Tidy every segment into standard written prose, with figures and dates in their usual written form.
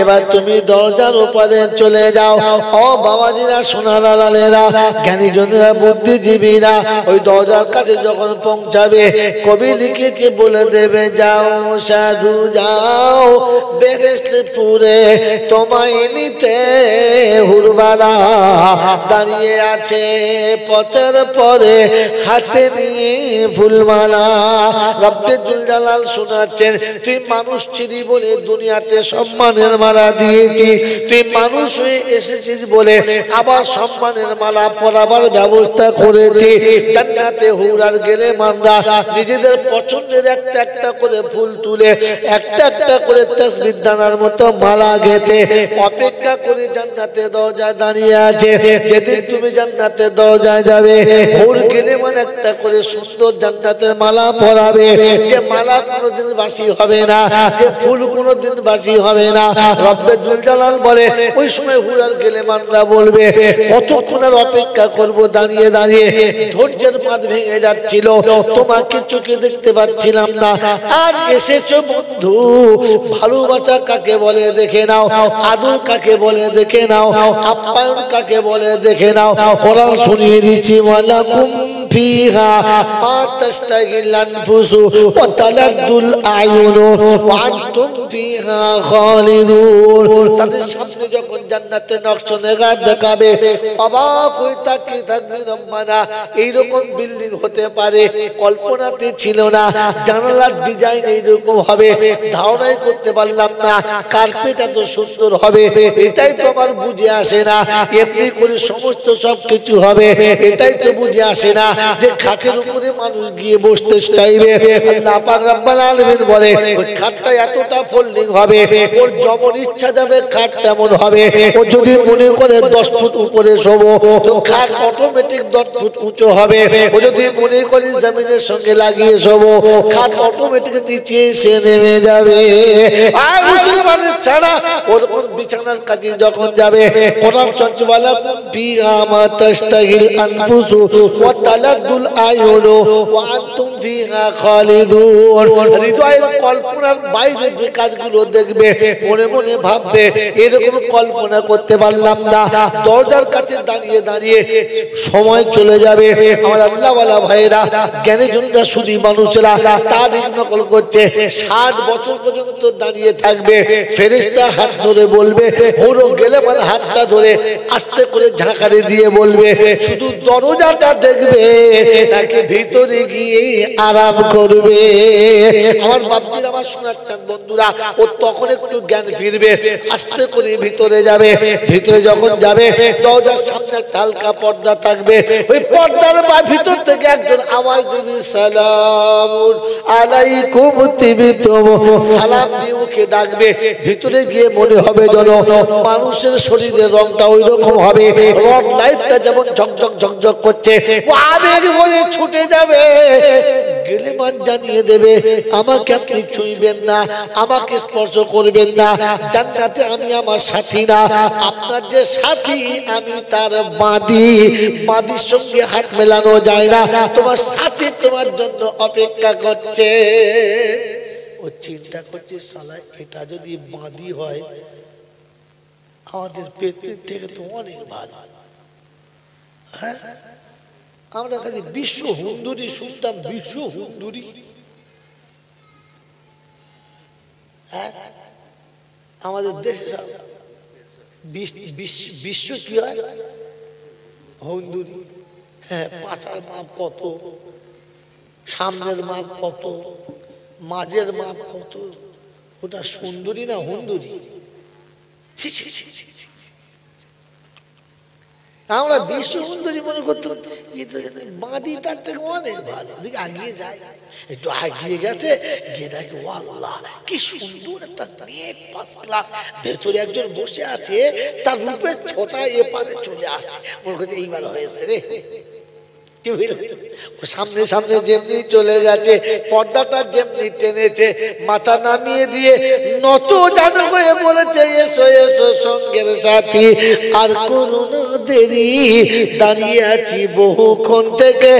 এবার তুমি দরজার উপরে চলে যাও। ও বাবাজিরা, সোনারা লালেরা, জ্ঞানীজনেরা, বুদ্ধিজীবীরা, ওই দরজার কাছে যখন পৌঁছাবে কবি লিখেছে বলে দেবে, যাও সাধু যাও বেহেশতপুরে তোমায় নিতে হুরবালা দাঁড়িয়ে আছে পথের পরে হাতে নিয়ে ফুলমালা। রব্বে জুল জালাল শোনাচ্ছেন, তুই মানুষ ছিলি বলে দুনিয়াতে সম্মানের মালা দিয়েছি, তুই মানুষ হয়ে এসেছিস বলে আবার সম্মানের মালা পরাবার ব্যবস্থা করেছি। জান্নাতে হুরার গেলে আমরা নিজেদের পছন্দের একটা একটা করে ফুল তুলে একটা একটা করে তাসবিহ দানার মতো মালা গেঁথে অপেক্ষা করে জান্নাতে দরজায় দাঁড়িয়ে আছে। যেদিন তুমি জান্নাতে দরজায় যাবে, হুর গেলে মানে একটা করে সুন্দর জান্নাতের মালা পরাবে, যে মালা কোনোদিন বাসি হবে না, যে ফুল কোনোদিন বাসি হবে না। রব্বে জুল জালাল বলে, ওই সময় হুরার গেলে মানরা বলবে, কতক্ষণ আর অপেক্ষা করব দাঁড়িয়ে দাঁড়িয়ে, ধৈর্যের বাঁধ ভেঙে যাচ্ছিল, তোমাকে চোখে দেখতে পাচ্ছিলাম না, আজ এসেছো বন্ধু। ভালোবাসা কাকে বলে দেখে নাও, আদর কাকে বলে দেখে নাও, আপ্যায়ন কাকে বলে দেখে নাও। কোরআন শুনিয়ে দিচ্ছি, ওয়ালাকুম ফিহা মা তাশতাহিল আনফুসু ওয়া তালাদ্দুল আয়ুনু ওয়া আনতুম ফিহা খালিদুন। তাদের সামনে যখন জান্নাতের নকশা নেগার দেখাবে, অবাক হয়ে তাকিয়ে থাকবে, রব্বানা এইরকম বিল্ডিং হতে পারে কল্পনাতে ছিল না, জানালার ডিজাইন এইরকম হবে ধারণাই করতে পারলাম না, কার্পেট এত সুন্দর হবে এটাই তো আমার বুঝে আসে না, এমনি করে সমস্ত সবকিছু হবে এটাই তো বুঝে আসে না, যে খাটের উপরে মানুষ গিয়ে বসতে চাইবে। আল্লাহ পাক রব্বুল আলামিন বলে, ওই খাটটা এতটা ফোল্ডিং হবে, ওর যেমন ইচ্ছা যাবে খাট তেমন হবে। ও যদি মনে করে 10 ফুট উপরে শোবো তো খাট অটোমেটিক 10 ফুট উঁচু হবে। ও যদি মনে করে জমিনের সঙ্গে লাগিয়ে শোবো, খাট অটোমেটিক নিচে এসে নেমে যাবে। আর মুসলমানের ছাড়া ওরকম বিছানার কাছে যখন যাবে, কোরআন চলছে, ওয়ালাকুম ফিহা মা তাশতাহিল আনফুসু ওয়া তালাদ্দুল আয়ুনু ওয়া আনতুম ফিহা খালিদুন। হৃদয়ের কল্পনার বাইরে যে কাজগুলো দেখবে, মনে মনে ভাববে এরকম কল্পনা করতে পারলাম না। দরজার কাছে দাঁড়িয়ে দাঁড়িয়ে সময় চলে যাবে। আমার আল্লাহওয়ালা ভাইরা, জ্ঞানী জনরা, সুধী মানুষেরা তারিখ নকল করছে, 60 বছর পর্যন্ত দাঁড়িয়ে থাকবে। ফেরেশতা হাত ধরে বলবে, হুরো গেলে মানে হাতটা ধরে আস্তে করে ঝাঁকারে দিয়ে বলবে, শুধু দরজাটা দেখবে, তাকে ভিতরে গিয়ে আরাম করবে। আমার বাপজির, আমার শোনাচ্ছেন বন্ধুরা, ও তখন একটু জ্ঞান ফিরবে, আস্তে করে ভিতরে যাবে। ভিতরে যখন যাবে, দরজার সামনে একটা হালকা পর্দা থাকবে, ওই পর্দার ভিতর থেকে একজন আওয়াজ দিবে, সালামুন আলাইকুম তিবতুম। সালাম দিয়ে ওকে ডাকবে। ভিতরে গিয়ে মনে হবে যেন মানুষের শরীরের রংটা ওই রকম হবে, রড লাইটটা যেমন ঝকঝক ঝকঝক করছে, ও আবেগ বলে ছুটে যাবে, গেলে মান জানিয়ে দেবে, আমাকে আপনি ছুঁইবেন না, আমাকে স্পর্শ করবেন না, জান্নাতে আমি আমার সাথী না, আপনার যে সাথী আমি তার বাঁধি, বাঁধির সঙ্গে হাত মেলানো যায় না, তোমার সাথী তোমার জন্য অপেক্ষা করছে। ও চিন্তা করছে, শালা এটা যদি বাঁধি হয় আমাদের পেটের থেকে তো অনেক ভালো। হ্যাঁ, আমরা খালি বিশ্ব হুন্দুরি শুনতাম, বিশ্ব হুন্দুরি। হ্যাঁ, আমাদের দেশে বিশ্ব কি হয়, হুন্দুরি। হ্যাঁ, পাছার মাপ কত, সামনের মাপ কত, মাঝের মাপ কত, ওটা সুন্দরী না হুন্দুরি? আমরা বিশ্ব সুন্দরী মনে করতে বাঁধি তার থেকে অনেক ভালো, দিকে আগিয়ে যায়, একটু আগিয়ে গেছে, গিয়ে দেখে আল্লাহ কি সুন্দর একটা নেট ফার্স্ট ক্লাস, ভেতরে একজন বসে আছে, তার রূপের ছোটা এপারে চলে আসছে, মনে করছে এইবার হয়েছে রে। সামনে সামনে যেমনি চলে গেছে, পর্দাটা যেমনি টেনেছে, মাথা নামিয়ে দিয়ে নত জানো হয়ে বলেছে, এসো এসো সঙ্গের সাথী, আর করুন দেরি, দাঁড়িয়ে আছি বহুক্ষণ থেকে,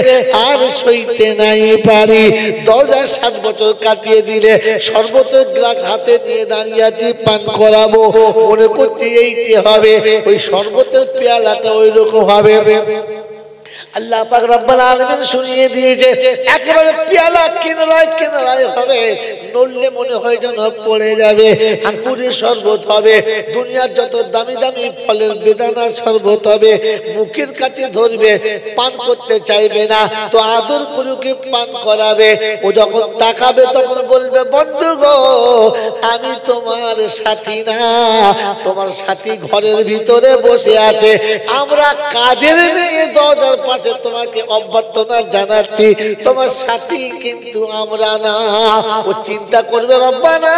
আর সইতে নাই পারি। 2007 বছর কাটিয়ে দিলে শরবতের গ্লাস হাতে নিয়ে দাঁড়িয়ে আছি, পান করাবো, মনে করছি এইটি হবে, ওই শরবতের পেয়ালাটা ওই রকম হবে। আল্লাহ পাক রব্বুল আলামিন শুনিয়ে দিয়েছে, একেবারে পেয়ালা কিনারায় কিনারায় হবে, নড়লে মনে হয় যেন পড়ে যাবে। আঙ্গুরের শরবত হবে, দুনিয়ার যত দামি দামি ফলের বেদানার শরবত হবে, মুখের কাছে ধরবে, পান করতে চাইবে না, তো আদর করে ওকে পান করাবে। ও যখন তাকাবে তখন বলবে, বন্ধু গো আমি তোমার সাথী না, তোমার সাথী ঘরের ভিতরে বসে আছে, আমরা কাজের মেয়ে দরজার পাশে তোমাকে অভ্যর্থনা জানাচ্ছি, তোমার সাথী কিন্তু আমরা না। ও চিন্তা করবে, রব্বানা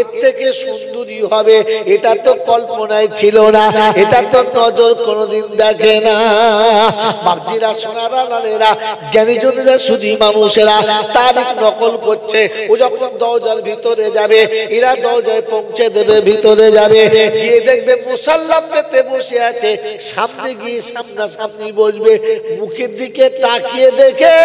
এর থেকে সুন্দরী হবে, এটা তো কল্পনায় ছিল না, এটা তো নজর কোনোদিন দেখে না। বাপজিরা, সোনারা, লালেরা, জ্ঞানীজনেরা, শুধু মানুষেরা তারিখ নকল করছে। ও যখন দরজার ভিতরে যাবে, এরা দরজায় পৌঁছে দেবে, ভিতরে যাবে, গিয়ে দেখবে মুসাল্লা পেতে বসে আছে, সামনে গিয়ে সামনাসামনি বসবে, মুখের দিকে তাকিয়ে দেখে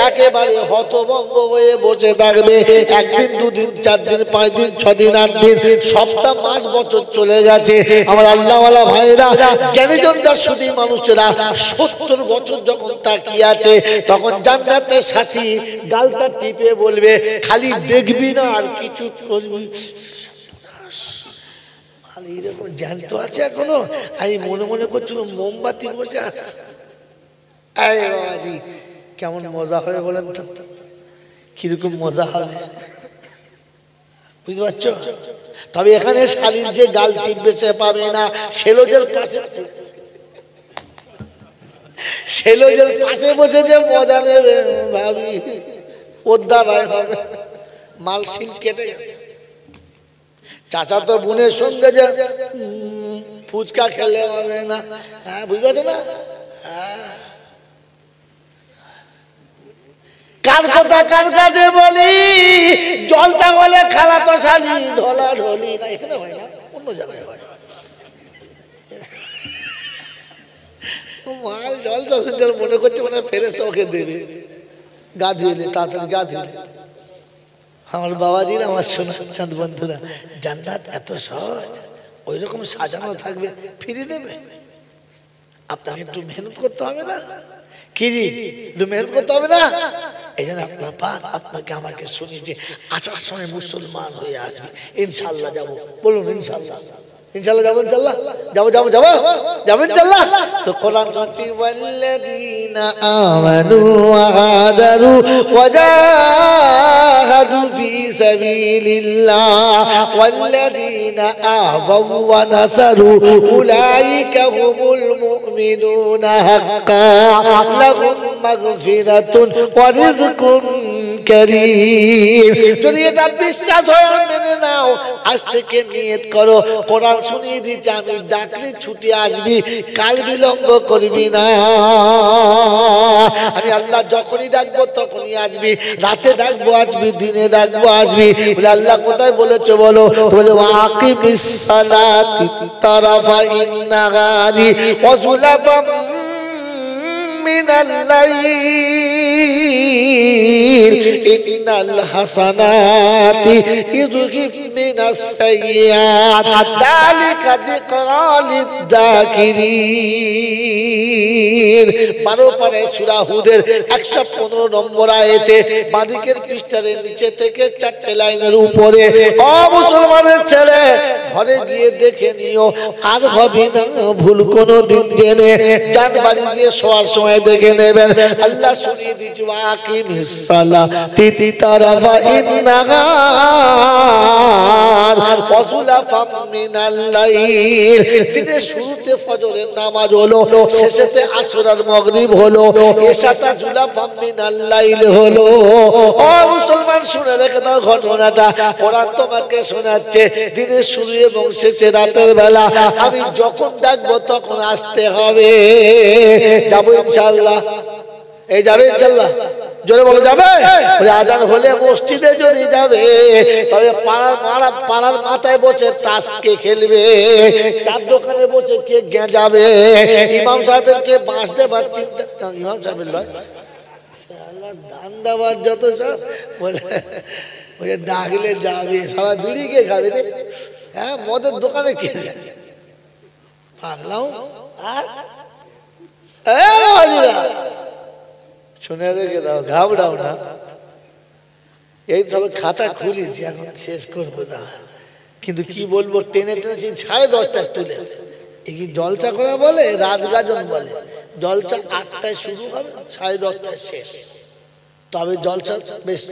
একেবারে হতভম্ব হয়ে বসে থাকবে। একদিন, দুদিন, 4 দিন, 5 দিন, 6 দিন, 8 দিন, সপ্তাহ, মাস, বছর চলে গেছে। আমার আল্লাহওয়ালা ভাইরা, জ্ঞানীজনরা, শুধু মানুষেরা 70 বছর যখন তাকিয়ে আছে, তখন জান্নাতের সাথী গালটা টিপে বলবে, খালি দেখবি না আর কিছু করবি। এইরকম জ্যান্ত আছে এখনো। আমি মনে মনে করছিল মোমবাতি বসে আছে। বাবাজি কেমন মজা হবে বলেন তো, কিরকম মজা হবে বুঝতে পারছো? তবে এখানে শালীর যে গাল টিপবে সে পাবে না, সেলোজের পাশে, সেলোজের পাশে বসে যে মজা নেবে ভাবি, ওর দ্বারাই হবে। মালসিন কেটে গেছে। চাচা তো বোনের সঙ্গে যে ফুচকা খেলে হবে না, হ্যাঁ বুঝতে না। কার কথা কার কাছে বলি, জলটা বলে খালা তো শালি, ঢলা ঢলি না, এখানে হয় না, অন্য জায়গায় হয়। মাল জলটা সুন্দর মনে করছে মানে ফেরেশতা ওকে দেবে, গা ধুয়ে, তাড়াতাড়ি গা ধুয়ে। আমার বাবাজিরা, আমার সোনার চাঁদ বন্ধুরা, জান্নাত এত সহজ, ওই রকম সাজানো থাকবে, ফিরে দেবে। আপনাকে একটু মেহনত করতে হবে না, কি জি, একটু মেহনত করতে হবে না। এই জন্য আপনার পাক আপনাকে আমাকে শুনিয়েছে, আসার সময় মুসলমান হয়ে আসবে, ইনশাল্লাহ যাবো। বলুন ইনশাল্লাহ, ইনশাল্লাহ যাবো, ইনশাল্লাহ যাবো, যাবো যাবো যাবো ইনশাল্লাহ। তো কোরআন বলছে, ওয়াল্লাযীনা আমানু ওয়া হাজারু ওয়া জাহাদু ফি সাবিলিল্লাহ ওয়াল্লাযীনা আওয়াউ ওয়া নাসারু উলাইকা হুমুল মুমিনুনা হাক্কান লাহুম মাগফিরাতুন ওয়া রিজকুন কারীম। যদি এটা বিশ্বাস হয় মেনে নাও, আজ থেকে নিয়ত করো, কোরআন শুনিয়ে দিচ্ছে, আমি ডাকলে ছুটে আসবি, কাল বিলম্ব করবি না। আমি আল্লাহ যখনই ডাকবো তখনই আসবি, রাতে ডাকবো আসবি, দিনে ডাকবো আসবি। বলে আল্লাহ কোথায় বলেছো বলো? বলে ওয়াকিমিস সালাতি তারাফাইন নাহারি ওয়া যুলাফাম মিনাল লাইল ইন্নাল হাসানাতি ইযহিবনাস সাইয়্যাত যালিকা যিকরা লিয-যাকিরিন। 12 পারে সূরা হুদের 115 নম্বর আয়াতে বাদিকের পৃষ্ঠার নিচে থেকে 4টে লাইনের উপরে, ও মুসলমানের ছেলে, ঘরে গিয়ে দেখে নিও, আর হবে না ভুল কোনোদিন জেনে। যান বাড়ি গিয়ে শোয়ার সময় দেখে নেবেন। আল্লাহ শুনিয়ে দিচ্ছে, ওয়াকিমিস সালাতি তারাফাইন নাহার ওয়াজুলাফাম মিনাল লাইল, দিনের শুরুতে ফজরের নামাজ হলো, শেষেতে আসর আর মাগরিব হলো, এশাটা জুলাফাম মিনাল লাইল হলো। ও মুসলমান শুনে রেখে দাও ঘটনাটা, কোরআন তোমাকে শোনাচ্ছে দিনের শুরু এবং শেষে রাতের বেলা আমি যখন ডাকবো তখন আসতে হবে। যাবো ইনশাআল্লাহ, এই যাবে ইনশাআল্লাহ, জোরে বলো যাবে। আজান হলে মসজিদে যদি যাবে তবে পাড়ার মাথায় বসে তাস কে খেলবে, চার দোকানে বসে কে যাবে, ইমাম সাহেবের কে বাঁশ দেবার চিন্তা, ইমাম সাহেবের লয় দান্দাবাজ যত সব বলে ডাকলে যাবে, সারা বিড়ি কে খাবে রে, হ্যাঁ মদের দোকানে কে পাগলাও। শুনে রেখে দাও, ঘাবড়াও না। এই তবে খাতা খুলিছি, এখন শেষ করবো না, কিন্তু কি বলবো টেনে টেনে সেই 10:30টায় তুলেছে। এই কি জলসা করা বলে, রাত গাজন বলে। জলসা 8টায় শুরু হবে, 10:30টায় শেষ। তবে জলসা বেশ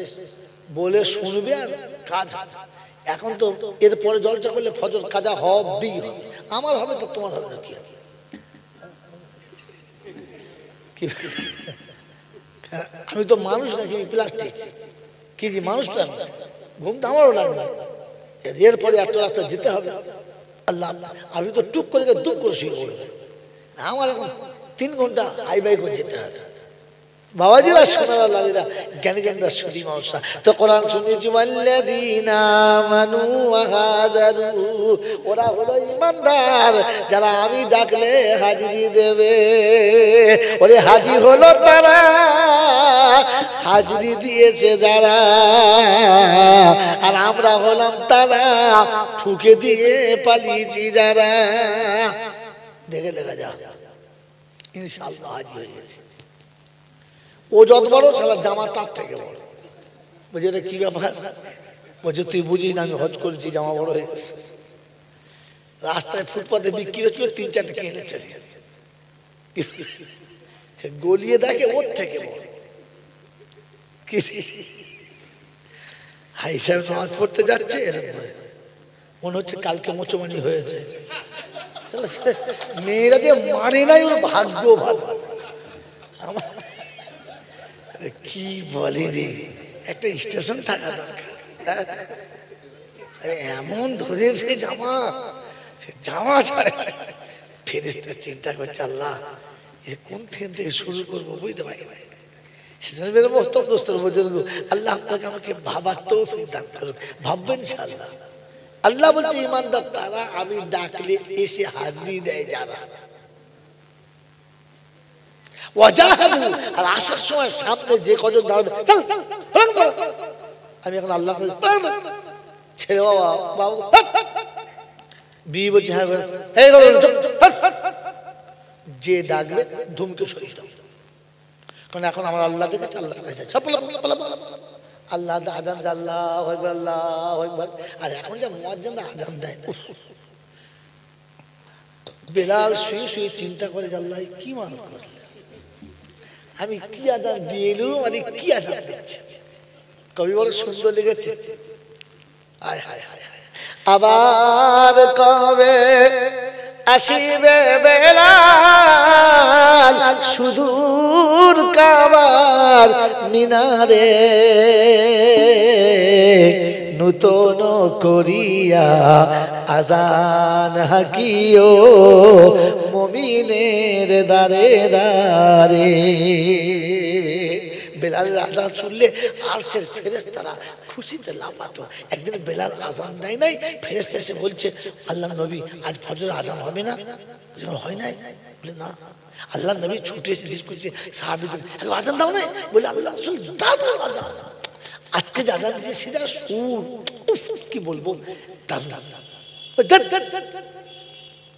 বলে শুনবে আর কাজ। এখন তো এরপরে জলসা করলে ফজর কাজা হবেই হবে, আমার হবে তো তোমার হবে না। কি আমি তো মানুষ নাকি প্লাস্টিক, কি যে মানুষ তো ঘুম তো আমারও লাগবে, এরপরে এত রাস্তা যেতে হবে। আল্লাহ আমি তো টুক করে দুঃখ করে শুয়ে পড়বে, আমার এখন 3 ঘন্টা হাই বাই করে যেতে হবে। বাবাজিরা সোনারা লালিরা জ্ঞানীজনরা শুনি মানুষরা তো কোরআন শুনেছি, ওয়াল্লাযীনা আমানু ওয়া হাজারু, ওরা হলো ঈমানদার যারা আমি ডাকলে হাজিরি দেবে। ওরে হাজির হলো তারা, হাজিরি দিয়েছে যারা, আর আমরা হলাম তারা ঠুকে দিয়ে পালিয়েছি যারা। দেখে লেখা যা ইনশাআল্লাহ হাজির হয়ে গেছে। ও যত বড় সারা জামা তার থেকে বড়। বলছে এটা কি ব্যাপার? বলছে তুই বুঝিস না, আমি হজ করেছি, জামা বড় হয়ে গেছে। রাস্তায় ফুটপাতে বিক্রি হচ্ছিল, 3-4টা কিনে চলে যাচ্ছে, গলিয়ে দেখে ওর থেকে বড়। হাই সাহেব নামাজ পড়তে যাচ্ছে, মনে হচ্ছে কালকে মোচমানি হয়েছে। মেয়েরা যে মারে নাই ওর ভাগ্য ভালো। আমার কি বলে রে, একটা স্টেশন থাকা দরকার। এমন ধরেছে জামা, সে জামা ছাড়ে। ফেরেশতা চিন্তা করছে আল্লাহ কোন থেকে শুরু করবো বুঝতে পারি। আল্লাহ আপনাকে আমাকে ভাবার তৌফিক দান করুন, ভাববেন ইনশাআল্লাহ। আল্লাহ বলছে ঈমানদার তারা আমি ডাকলে এসে হাজিরি দেয় যারা। আর আসার সময় সামনে যে কজন দাঁড়াবে আমি এখন আল্লাহ ছেড়ে বাবু বিয়ে বলছি, হ্যাঁ যে ডাকবে ধুমকে সরিয়ে দাও, কারণ এখন আমার আল্লাহ দেখেছে, আল্লাহ আল্লাহ আজান আল্লাহ আল্লাহ একবার। আর এখন যা মুয়াজ্জিন আজান দেয়, বেলাল শুয়ে শুয়ে চিন্তা করে আল্লাহ কি মাল করলে, আমি কি আজান দিয়ে এলুম, মানে কি আজান দিচ্ছে। কবি বড় সুন্দর লেগেছে, আয় হায় হায় হায়। আবার কবে আসিবে বেলাল সুদূর কাবার মিনারে, নূতন করিয়া আজান হাকিও মুমিনের দারে দারে। বেলালের আজান শুনলে আরশের ফেরেশতারা খুশিতে লাফাতো। একদিন বেলাল আজান দেয় নাই, ফেরেশতা এসে বলছে আল্লাহ নবী আজ ফজর আজান হবে না? হয় নাই? বলে না। আল্লাহ নবী ছুটে এসে জিজ্ঞেস করছে সাহাবীদের আজান দাও নাই? বলে আল্লাহ রাসূল দারুণ আজান, আজকে যে আজান দিয়েছে সেটা সুর, কি বলবো,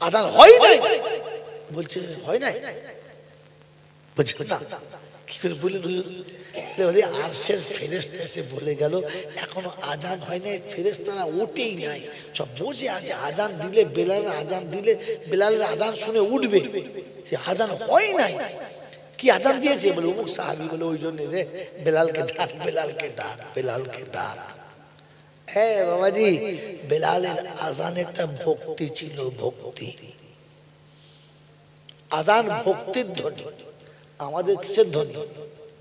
আজান হয় নাই। বলছে হয় নাই, বলছে না কি করে বলে আরশের ফেরেশতা এসে বলে গেল এখনো আজান হয় নাই, ফেরেশতারা ওঠেই নাই, সব বসে আছে। আজান দিলে বেলালের আজান দিলে বেলালের আজান শুনে উঠবে, সে আজান হয় নাই। কি আজান দিয়েছে? বলে অমুক সাহাবী। বলে ওই জন্য রে বেলালকে ডাক, বেলালকে ডাক, বেলালকে ডাক। হ্যাঁ বাবাজি, বেলালের আজান একটা ভক্তি ছিল, ভক্তি। আজান ভক্তির ধ্বনি, আমাদের কিসের ধ্বনি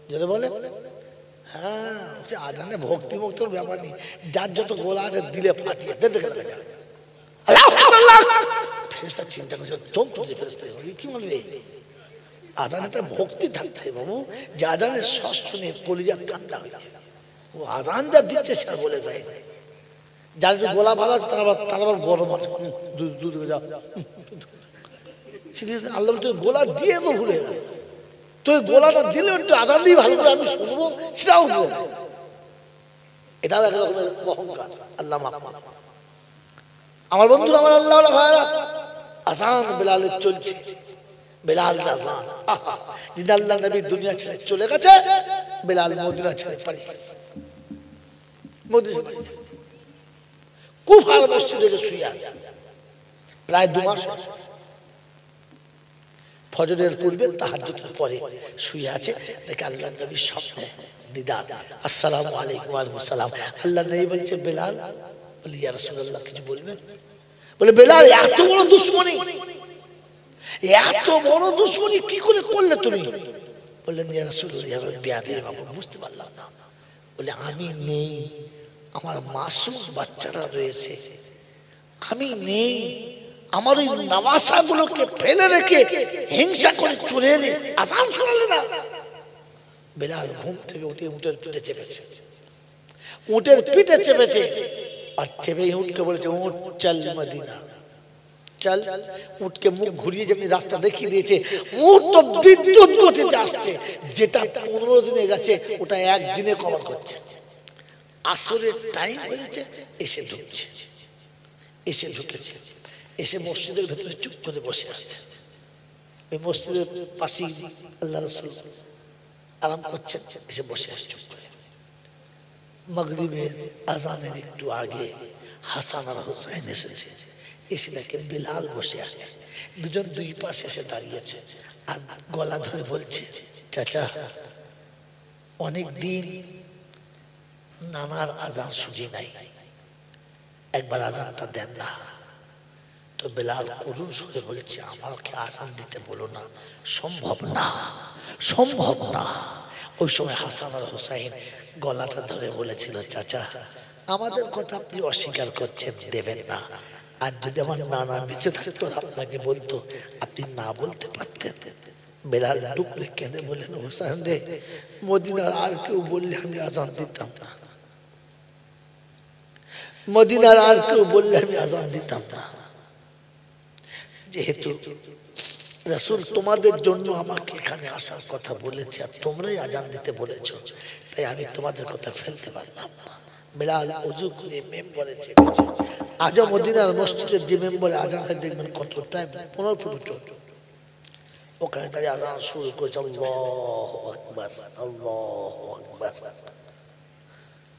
যেটা বলে? হ্যাঁ, আজানে ভক্তি মুক্তির ব্যাপার নেই, যার যত গোলা আছে দিলে ফাটিয়ে ফেরেশতা চিন্তা করছে, চমকে ফেরেশতা কি বলবে? আজান একটা ভক্তি থাকতে বাবু, যে আজানের শ্বাস শুনে কলিজা ঠান্ডা হয়ে যায়। ও আজান যা দিচ্ছে সেটা বলে যায়, যার গোলা ভালো আছে তারা আবার গরম আছে, আল্লাহ তুই গোলা দিয়ে তো ভুলে গেল, তুই গোলাটা দিলে একটু আজান দিয়ে ভালো করে আমি শুনবো, সেটাও ভুলে গেল। এটাও এক রকমের অহংকার। আল্লাহ মাফ করুন আমার বন্ধুরা, আমার আল্লাহ ভাইরা। আজান বেলালের চলছে, বেলাল আজান। দিন আল্লাহ নবী দুনিয়া ছেড়ে চলে গেছে, বেলাল মদিনা ছেড়ে পালিয়ে গেছে। মদিনা কুফার মসজিদে শুয়ে আছে প্রায় 2 মাস। ফজরের পূর্বে তাহাজ্জুদের পরে শুয়ে আছে, দেখে আল্লাহ নবীর স্বপ্নে দিদার। আসসালামু আলাইকুম। ওয়া আলাইকুম সালাম। আল্লাহ নবী বলছে বেলাল, বলি ইয়া রাসূলুল্লাহ কিছু বলবেন? বলে বেলাল এত বড় দুশমনী, এত বড় দুশমনী কি করে করলে তুমি? বললেন ইয়া রাসূলুল্লাহ বিয়াদে বাবু, বুঝতে পারলাম না। বলে আমি নেই, আমার মাসুম বাচ্চারা রয়েছে, আমি নেই, আমার ওই নামাসাগুলোকে ফেলে রেখে হিংসা করে চলে এলে আজান শোনালে না। বেলাল ঘুম থেকে উঠে উটের পিঠে চেপেছে, উটের পিঠে চেপেছে, আর চেপে উটকে বলেছে উট চল মদিনা চল। উটকে মুখ ঘুরিয়ে যেমনি রাস্তা দেখিয়ে দিয়েছে, উট তো বিদ্যুৎ গতিতে আসছে, যেটা 15 দিনে গেছে ওটা 1 দিনে কভার করছে। আসরের টাইম হয়েছে, এসে ঢুকছে, এসে ঢুকেছে, এসে মসজিদের ভেতরে চুপ করে বসে আছে। এই মসজিদের পাশেই আল্লাহ রাসূল আরাম করছেন, এসে বসে আছে চুপ করে। মাগরিবের আজানের একটু আগে হাসান আর হুসাইন এসেছে, এসে দেখে বেলাল বসে আছে, দুজন দুই পাশে এসে দাঁড়িয়েছে, আর গলা ধরে বলছে চাচা অনেক দিন নানার আজান শুনি নাই, একবার আজানটা দেন না। তো বেলাল করুণ সুরে বলছে আমাকে আজান দিতে বলো না, সম্ভব না, সম্ভব না। ওই সময় হাসান আর হুসাইন গলাটা ধরে বলেছিল চাচা আমাদের কথা আপনি অস্বীকার করছেন, দেবেন না, আর যদি আমার নানা বেঁচে থাকতো আপনাকে বলতো, আপনি না বলতে পারতেন। বেলাল ডুকরে কেঁদে বললেন হুসাইন রে, মদিনার আর কেউ বললে আমি আজান দিতাম না, মদিনার আর কেউ বললে আমি আজান দিতাম না, যেহেতু রাসূল তোমাদের জন্য আমাকে এখানে আসার কথা বলেছে আর তোমরাই আজান দিতে বলেছো, তাই আমি তোমাদের কথা ফেলতে পারলাম না। বেলাল ওযু করে মেম্বরে চেপেছে। আজও মদিনার মসজিদের যে মেম্বরে আজান হয় দেখবেন কত, প্রায় 15 ফুট উঁচু, ওখানে দাঁড়িয়ে আজান শুরু করেছে আল্লাহু আকবার, আল্লাহু আকবার,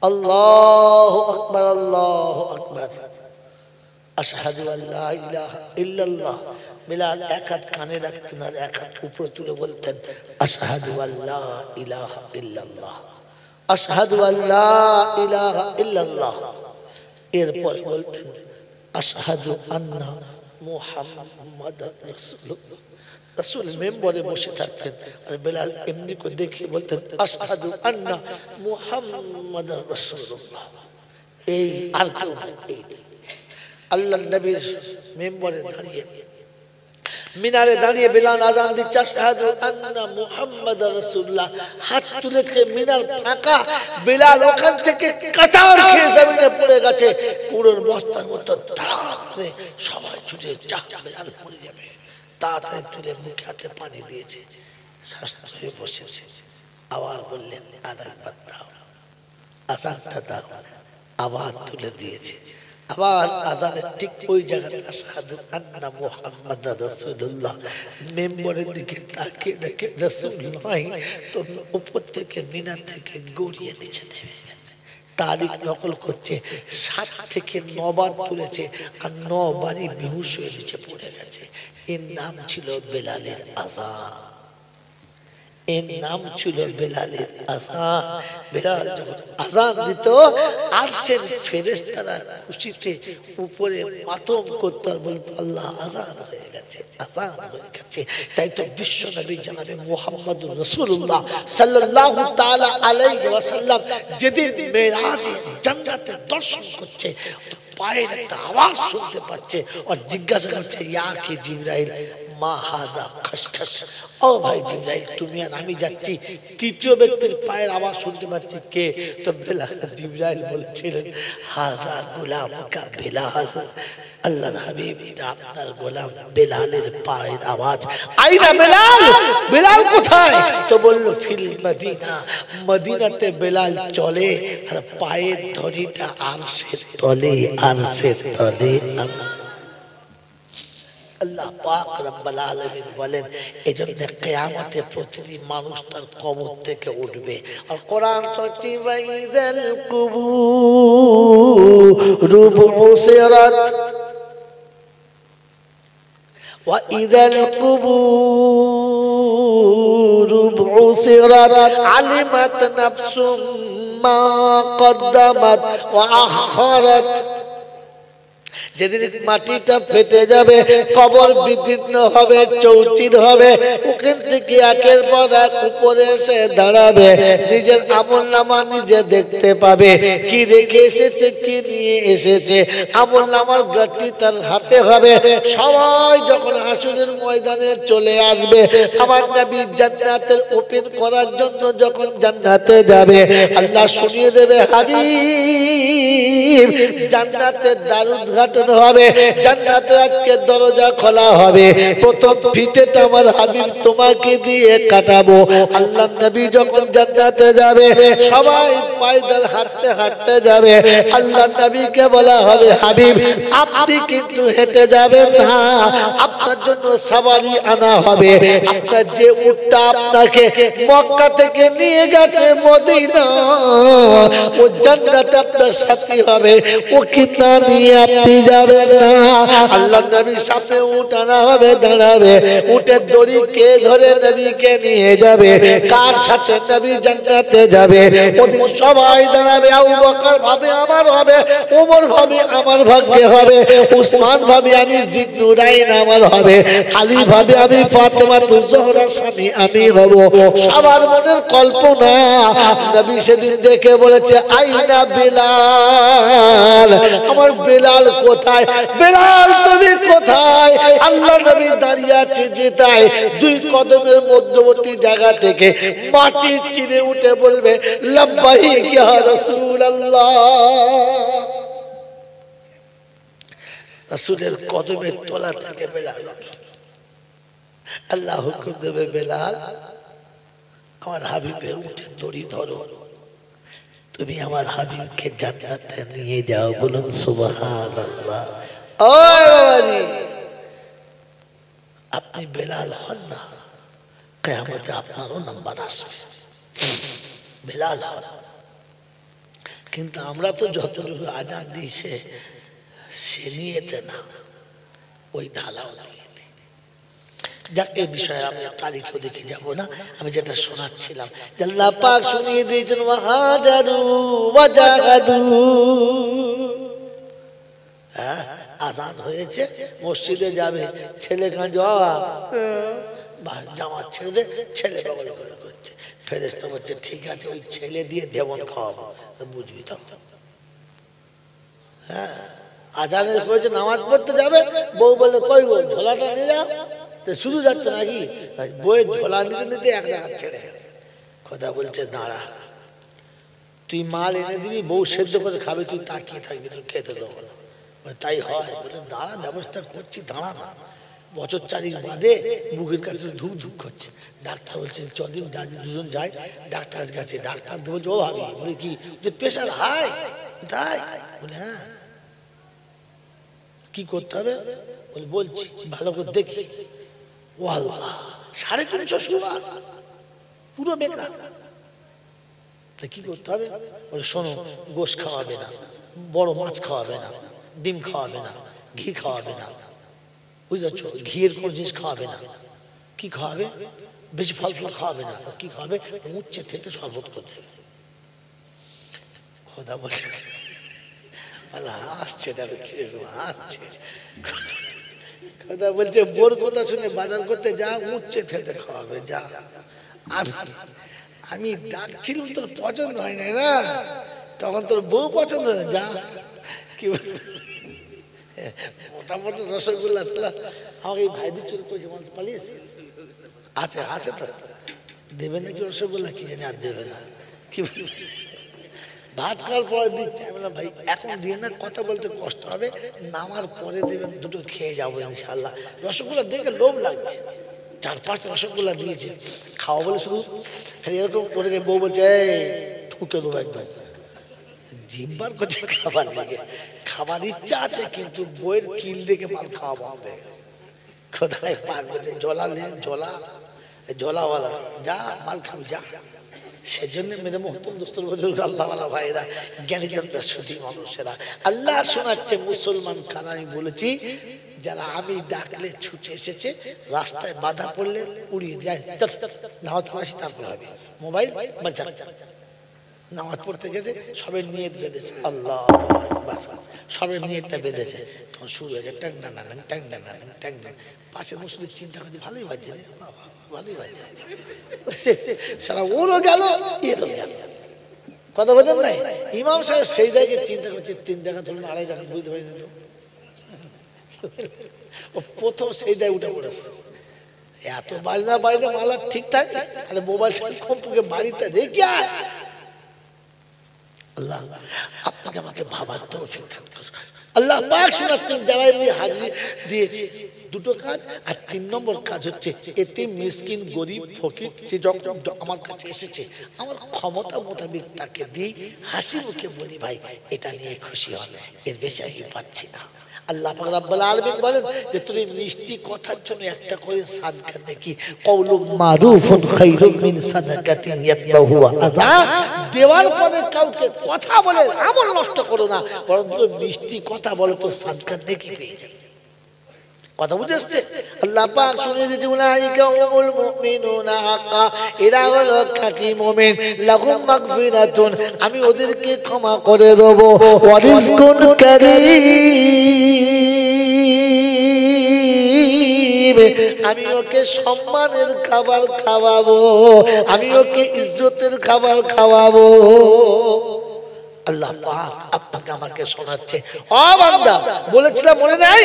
আল্লাহু আকবার, আল্লাহু আকবার, আশহাদু আল্লা ইলাহা ইল্লাল্লাহ। বেলাল এক হাত কানে রাখতেন আর এক হাত উপরে তুলে বলতেন আশহাদু আল্লা ইলাহা ইল্লাল্লাহ, আশহাদু আল্লা ইলাহা ইল্লাল্লাহ। এরপর বলতেন আশহাদু আন্না মুহাম্মাদার রাসূলুল্লাহ। রাসূল মেম্বরে বসে থাকতেন আর বেলাল এমনি করে দেখে বলতেন আশহাদু আন্না মুহাম্মাদার রাসূলুল্লাহ। এই আর কেউ নেই। আল্লাহর নবীর মেম্বরে দাঁড়িয়ে, মিনারে দাঁড়িয়ে বেলাল আজান দিচ্ছে আশহাদু আন্না মুহাম্মাদার রাসূলুল্লাহ। হাত তুলেছে, মিনার ফাঁকা, বেলাল ওখান থেকে কাঁচার খেয়ে জমিনে পড়ে গেছে, পুরোর বস্তার মতো ধারাম করে সবাই ছুটে যা বেলাল পড়ে যাবে, তাড়াতাড়ি তুলে মুখে হাতে পানি দিয়েছে, শ্বাস হয়ে বসেছে। আবার বললেন আর একবার দাও, আজানটা দাও, আবার তুলে দিয়েছে। আবার আজানের ঠিক ওই জায়গাতে আশহাদু আন্না মুহাম্মাদার রাসূলুল্লাহ। মেম্বরের দিকে তাকিয়ে দেখে রাসূল নয়, তো উপর থেকে মিনার থেকে গড়িয়ে নিচে নেমে গেছে। তারিখ নকল করছে 7 থেকে 9 বার তুলেছে আর 9 বারই বেহুশ হয়ে নিচে পড়ে গেছে। এর নাম ছিল বেলালের আজান। এর নাম ছিল বেলালের আযান। বেলাল যখন আযান দিত আরশের ফেরেশতারা খুশিতে উপরে মাতম করত আর বলতো আল্লাহ আযান হয়ে গেছে, আযান হয়ে গেছে। তাই তো বিশ্ব নবী জনাবে মুহাম্মদুর রাসূলুল্লাহ সাল্লাল্লাহু তাআলা আলাইহি ওয়াসাল্লাম যেদিন মেরাজে জান্নাতে দর্শন করছে পায়ের একটা আওয়াজ শুনতে পাচ্ছে আর জিজ্ঞাসা করছে ইয়া কি জিবরাইল মা হাজা খসখস, ও ভাই জিবরাইল তুমি আর আমি যাচ্ছি, তৃতীয় ব্যক্তির পায়ের আওয়াজ শুনতে পাচ্ছি, কে? তো বেলাল। জিবরাইল বলেছিলেন হাজা গোলামকা বেলাল, আল্লাহর হাবিব এটা আপনার গোলাম বেলালের পায়ের আওয়াজ। আইনা বেলাল, বেলাল কোথায়? তো বলল ফিল মদিনা, মদিনাতে বেলাল চলে আর পায়ের ধরিটা আরশের তলে, আরশের তলে। আল্লাহ পাক রব্বুল আলামিন বলেন এজন্য কিয়ামতে প্রতিটি মানুষ তার কবর থেকে উঠবে। আর কোরআন সত্যি ওয়াইদাল কুবুরু বুসিরাত ওয়াইদাল কুবুরু বুসিরাত আলিমাত নাফসুম মা কদ্দামাত ওয়া আখারাত। যেদিন মাটিটা ফেটে যাবে, কবর বিদীর্ণ হবে, চৌচির হবে, ওখান থেকে একের পর এক উপরে এসে দাঁড়াবে, নিজের আমলনামা নিজে দেখতে পাবে, কি রেখে এসেছে, কি নিয়ে এসেছে। আমলনামার গাঁটটি তার হাতে হবে। সবাই যখন হাসরের ময়দানে চলে আসবে, আমার নবী জান্নাতের ওপেন করার জন্য যখন জান্নাতে যাবে, আল্লাহ শুনিয়ে দেবে হাবিব জান্নাতের দ্বার উদ্ঘাটন হবে, জান্নাতে আজকে দরজা খোলা হবে, প্রথম ফিতেটা আমার হাবিব তোমাকে দিয়ে কাটাবো। আল্লাহ নবী যখন জান্নাতে যাবে, সবাই পায়দল হাঁটতে হাঁটতে যাবে। আল্লাহ নবীকে বলা হবে হাবিব আপনি কিন্তু হেঁটে যাবেন না, আপনার জন্য সওয়ারি আনা হবে। আপনার যে উটটা আপনাকে মক্কা থেকে নিয়ে গেছে মদিনা, ও জান্নাতে আপনার সাথী হবে, ও কি না নিয়ে আপনি যাবেন না। আল্লাহ নবীর সাথে উট আনা হবে, দাঁড়াবে, উটের দড়ি কে ধরে নবীকে নিয়ে যাবে, কার সাথে নবী জান্নাতে যাবে। ওদিন সবাই দাঁড়াবে, আবু বকর ভাবে আমার হবে, ওমর ভাবে আমার ভাগ্যে হবে, উসমান ভাবে আমি জিন্নুরাইন আমার হবে, আলী ভাবে আমি ফাতেমাতুজ জোহরা স্বামী আমি হব। সবার মনের কল্পনা। নবী সেদিন দেখে বলেছে আইনা বেলাল, আমার বেলাল কোথায়? বেলাল তুমি কোথায়? আল্লাহ নবী দাঁড়িয়ে আছে যেটায়, দুই কদমের মধ্যবর্তী জায়গা থেকে মাটি চিরে উঠে বলবে লাব্বাইক ইয়া রাসূলুল্লাহ। রাসূলের কদমের তলা থেকে বেলাল, আল্লাহ হুকুম দেবে বেলাল আমার হাবিবের উঠে দড়ি ধরো, তুমি আমার হাবিবকে জান্নাতে নিয়ে যাও। বলুন সুবহানাল্লাহ। ওই বাবাজি আপনি বেলাল হন না, কিয়ামতে আপনারও নাম্বার আসবে, বেলাল হন। কিন্তু আমরা তো যতটুকু আযান দিই সে নিয়েতে না, ওই ঢালাও দিয়ে দিই। যাক এই বিষয়ে আমি তারিখও দেখে যাব না, আমি যেটা শোনাচ্ছিলাম আল্লাহ পাক শুনিয়ে দিয়েছেন ওয়াহাজারু ওয়াজাহাদু। হ্যাঁ আযান হয়েছে, মসজিদে যাবে, ছেলে কাঁদছে জামাত ছেড়ে দে, ছেলে বগল করে করছে, ফেরেশতা বলছে ঠিক আছে ওই ছেলে দিয়ে দেবন খাওয়াবো, বুঝবি তো। হ্যাঁ আযানের করেছে নামাজ পড়তে যাবে, বউ বলে কই গো ঝোলাটা নিয়ে যাও, তো শুধু যাচ্ছ নাকি? বইয়ের ঝোলা নিতে নিতে এক হাত ছেড়ে খোদা বলছে দাঁড়া, তুই মাল এনে দিবি, বউ সেদ্ধ করে খাবে, তুই তাকিয়ে থাকবি, তুই খেতে দেবো না। তাই হয় বলে দাঁড়া, ব্যবস্থা করছি, দাঁড়া না। বছর চারিক বাদে বুকের কাছে ধুক ধুক করছে, ডাক্তার বলছে চদিন দুজন যায় ডাক্তারের কাছে, ডাক্তার বলছে ও ভাবি বলে কি যে প্রেশার হাই, তাই বলে হ্যাঁ কি করতে হবে বলে বলছি ভালো করে দেখি। ও আল্লাহ 350 সুগার, পুরো বেকার। তা কি করতে হবে বলে শোনো, গোশ খাওয়াবে না, বড় মাছ খাওয়াবে না, ডিম খাওয়াবে না, ঘি খাওয়াবে না, বুঝতে পারছো, ঘিয়ের কোন জিনিস খাওয়াবে না, কি খাওয়াবে? বেশি ফল ফল খাওয়াবে না, কি খাওয়াবে? উচ্ছে থেকে শরবত করতে হবে। খোদা বলছে হাসছে, দেখো কিরকম হাসছে। খোদা বলছে বোর কথা শুনে বাজার করতে যা, উচ্ছে থেকে খাওয়াবে যা। আমি ডাকছিলাম তোর পছন্দ হয় না না, তখন তোর বউ পছন্দ হয় না, যা। কি মোটামুটি রসগোল্লা ছিল, আমাকে এই ভাই দিচ্ছিল পালিয়েছে। আছে আছে তো, দেবে নাকি রসগোল্লা কি জানি, আর দেবে না। কি ভাত খাওয়ার পরে দিচ্ছে, আমি বললাম ভাই এখন দিয়ে না, কথা বলতে কষ্ট হবে, নামার পরে দেবেন, দুটো খেয়ে যাবো ইনশাল্লাহ। রসগোল্লা দেখে লোভ লাগছে, 4-5 রসগোল্লা দিয়েছে, খাওয়া বলে শুধু খালি এরকম করে দিয়ে বউ বলছে ঠুকে দেবো একদম। জিম্বার করছে খাবার দিকে, খাবার ইচ্ছা আছে কিন্তু বইয়ের কিল দেখে মাল খাওয়া বন্ধ হয়ে গেছে। কোথায় পাক বলছে জলা নেই, জলাওয়ালা যা মাল খাবি যা। সেজন্য মেরে মোহতম দোস্তর বুজুর্গ আল্লাহওয়ালা ভাইরা, জ্ঞানীজনরা, সুধী মানুষেরা, আল্লাহ শোনাচ্ছে মুসলমান কারা। আমি বলেছি যারা আমি ডাকলে ছুটে এসেছে, রাস্তায় বাধা পড়লে উড়িয়ে যায়, নামাজ পড়াছি তারপর হবে, মোবাইল বাচ্চা নামাজ পড়তে গেছে, সবে নিয়ত বেঁধেছে, আল্লাহ সবে নিয়তটা বেঁধেছে, তখন শুরু হয়েছে ট্যাং না না ট্যাং না না ট্যাং না। পাশে মুসলিম চিন্তা করছে ভালোই বাজছে রে বাবা, ভালোই বাজছে, সারা ওরও গেল এরও গেল। কথা বোঝেন নাই? ইমাম সাহেব সেই জায়গায় চিন্তা করছে 3 জায়গা ধরুন 2.5 জায়গা, বুঝতে পারি না ও প্রথম সেই জায়গায় উঠে পড়েছে। এত বাজনা বাজলে মালা ঠিক থাকে, আরে মোবাইল কম্পুকে বাড়িতে রেখে আয়। আল্লাহ আপনাকে আমাকে ভাবার তৌফিক দান করুন। আল্লাহ পাক শোনাচ্ছেন যারা এমনি হাজির দিয়েছে, দুটো কাজ। আর 3 নম্বর কাজ হচ্ছে এতিম মিসকিন গরিব ফকির যে যখন আমার কাছে এসেছে, আমার ক্ষমতা মোতাবেক তাকে দিই, হাসি মুখে বলি ভাই এটা নিয়ে খুশি হন, এর বেশি আমি পাচ্ছি না। আল্লাহ পাক রব্বুল আলামিন বলেন যে তুমি মিষ্টি কথার জন্য একটা করে সাদকা দেখি, কওলুম মারুফুন খায়রুম মিন সাদাকাতিন ইয়াতবাহু আযা। দেওয়ার পরে কাউকে কথা বলে আমল নষ্ট করো না, বরং মিষ্টি কথা বলো তো সাদকা দেখি পেয়ে যাবে। কথা বুঝে আসছে? আল্লাহ পাক শুনিয়ে দিয়েছে উলাইকা হুমুল মুমিনুনা হাক্কা, এরা হলো খাঁটি মুমিন, লাহুম মাগফিরাতুন, আমি ওদেরকে ক্ষমা করে দেব, ওয়া রিজকুন কারীম, আমি ওকে সম্মানের খাবার খাওয়াবো, আমি ওকে ইজ্জতের খাবার খাওয়াবো। আল্লাহ পাক আপনাকে আমাকে শোনাচ্ছে, ও বান্দা বলেছিলাম মনে নাই,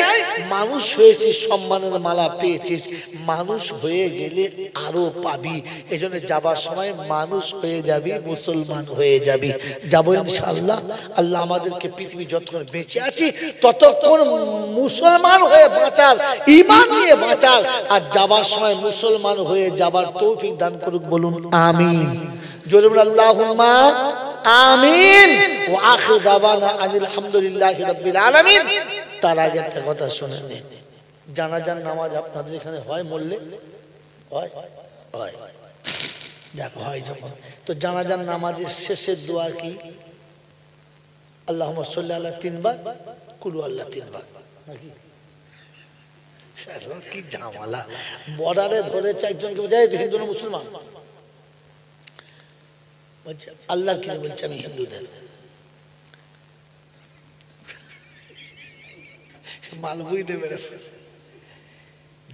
মানুষ হয়েছিস সম্মানের মালা পেয়েছিস, মানুষ হয়ে গেলে আরো পাবি। এজন্য যাবার সময় মানুষ হয়ে যাবি, মুসলমান হয়ে যাবি। যাবো ইনশাআল্লাহ। আল্লাহ আমাদেরকে পৃথিবী যতক্ষণ বেঁচে আছি ততক্ষণ মুসলমান হয়ে বাঁচার, ঈমান নিয়ে বাঁচার, আর যাবার সময় মুসলমান হয়ে যাবার তৌফিক দান করুক, বলুন আমিন। জোরে বলুন আল্লাহুম্মা আমিন। ওয়া আখির দাওয়ানা আনিল হামদুলিল্লাহি রাব্বিল আলামিন। তার আগে একটা কথা শুনে নিন, জানাজার নামাজ আপনাদের এখানে হয়? মরলে হয়? হয়, দেখো হয় যখন, তো জানাজার নামাজের শেষের দোয়া কি? আল্লাহুম্মা সাল্লি আলা 3 বার, কুলু আল্লাহ 3 বার, নাকি? কি ঝামেলা, বর্ডারে ধরেছে একজনকে, বোঝায় হিন্দু না মুসলমান, আল্লাহ কি বলছে আমি হিন্দুদের, মাল বুঝতে পেরেছে,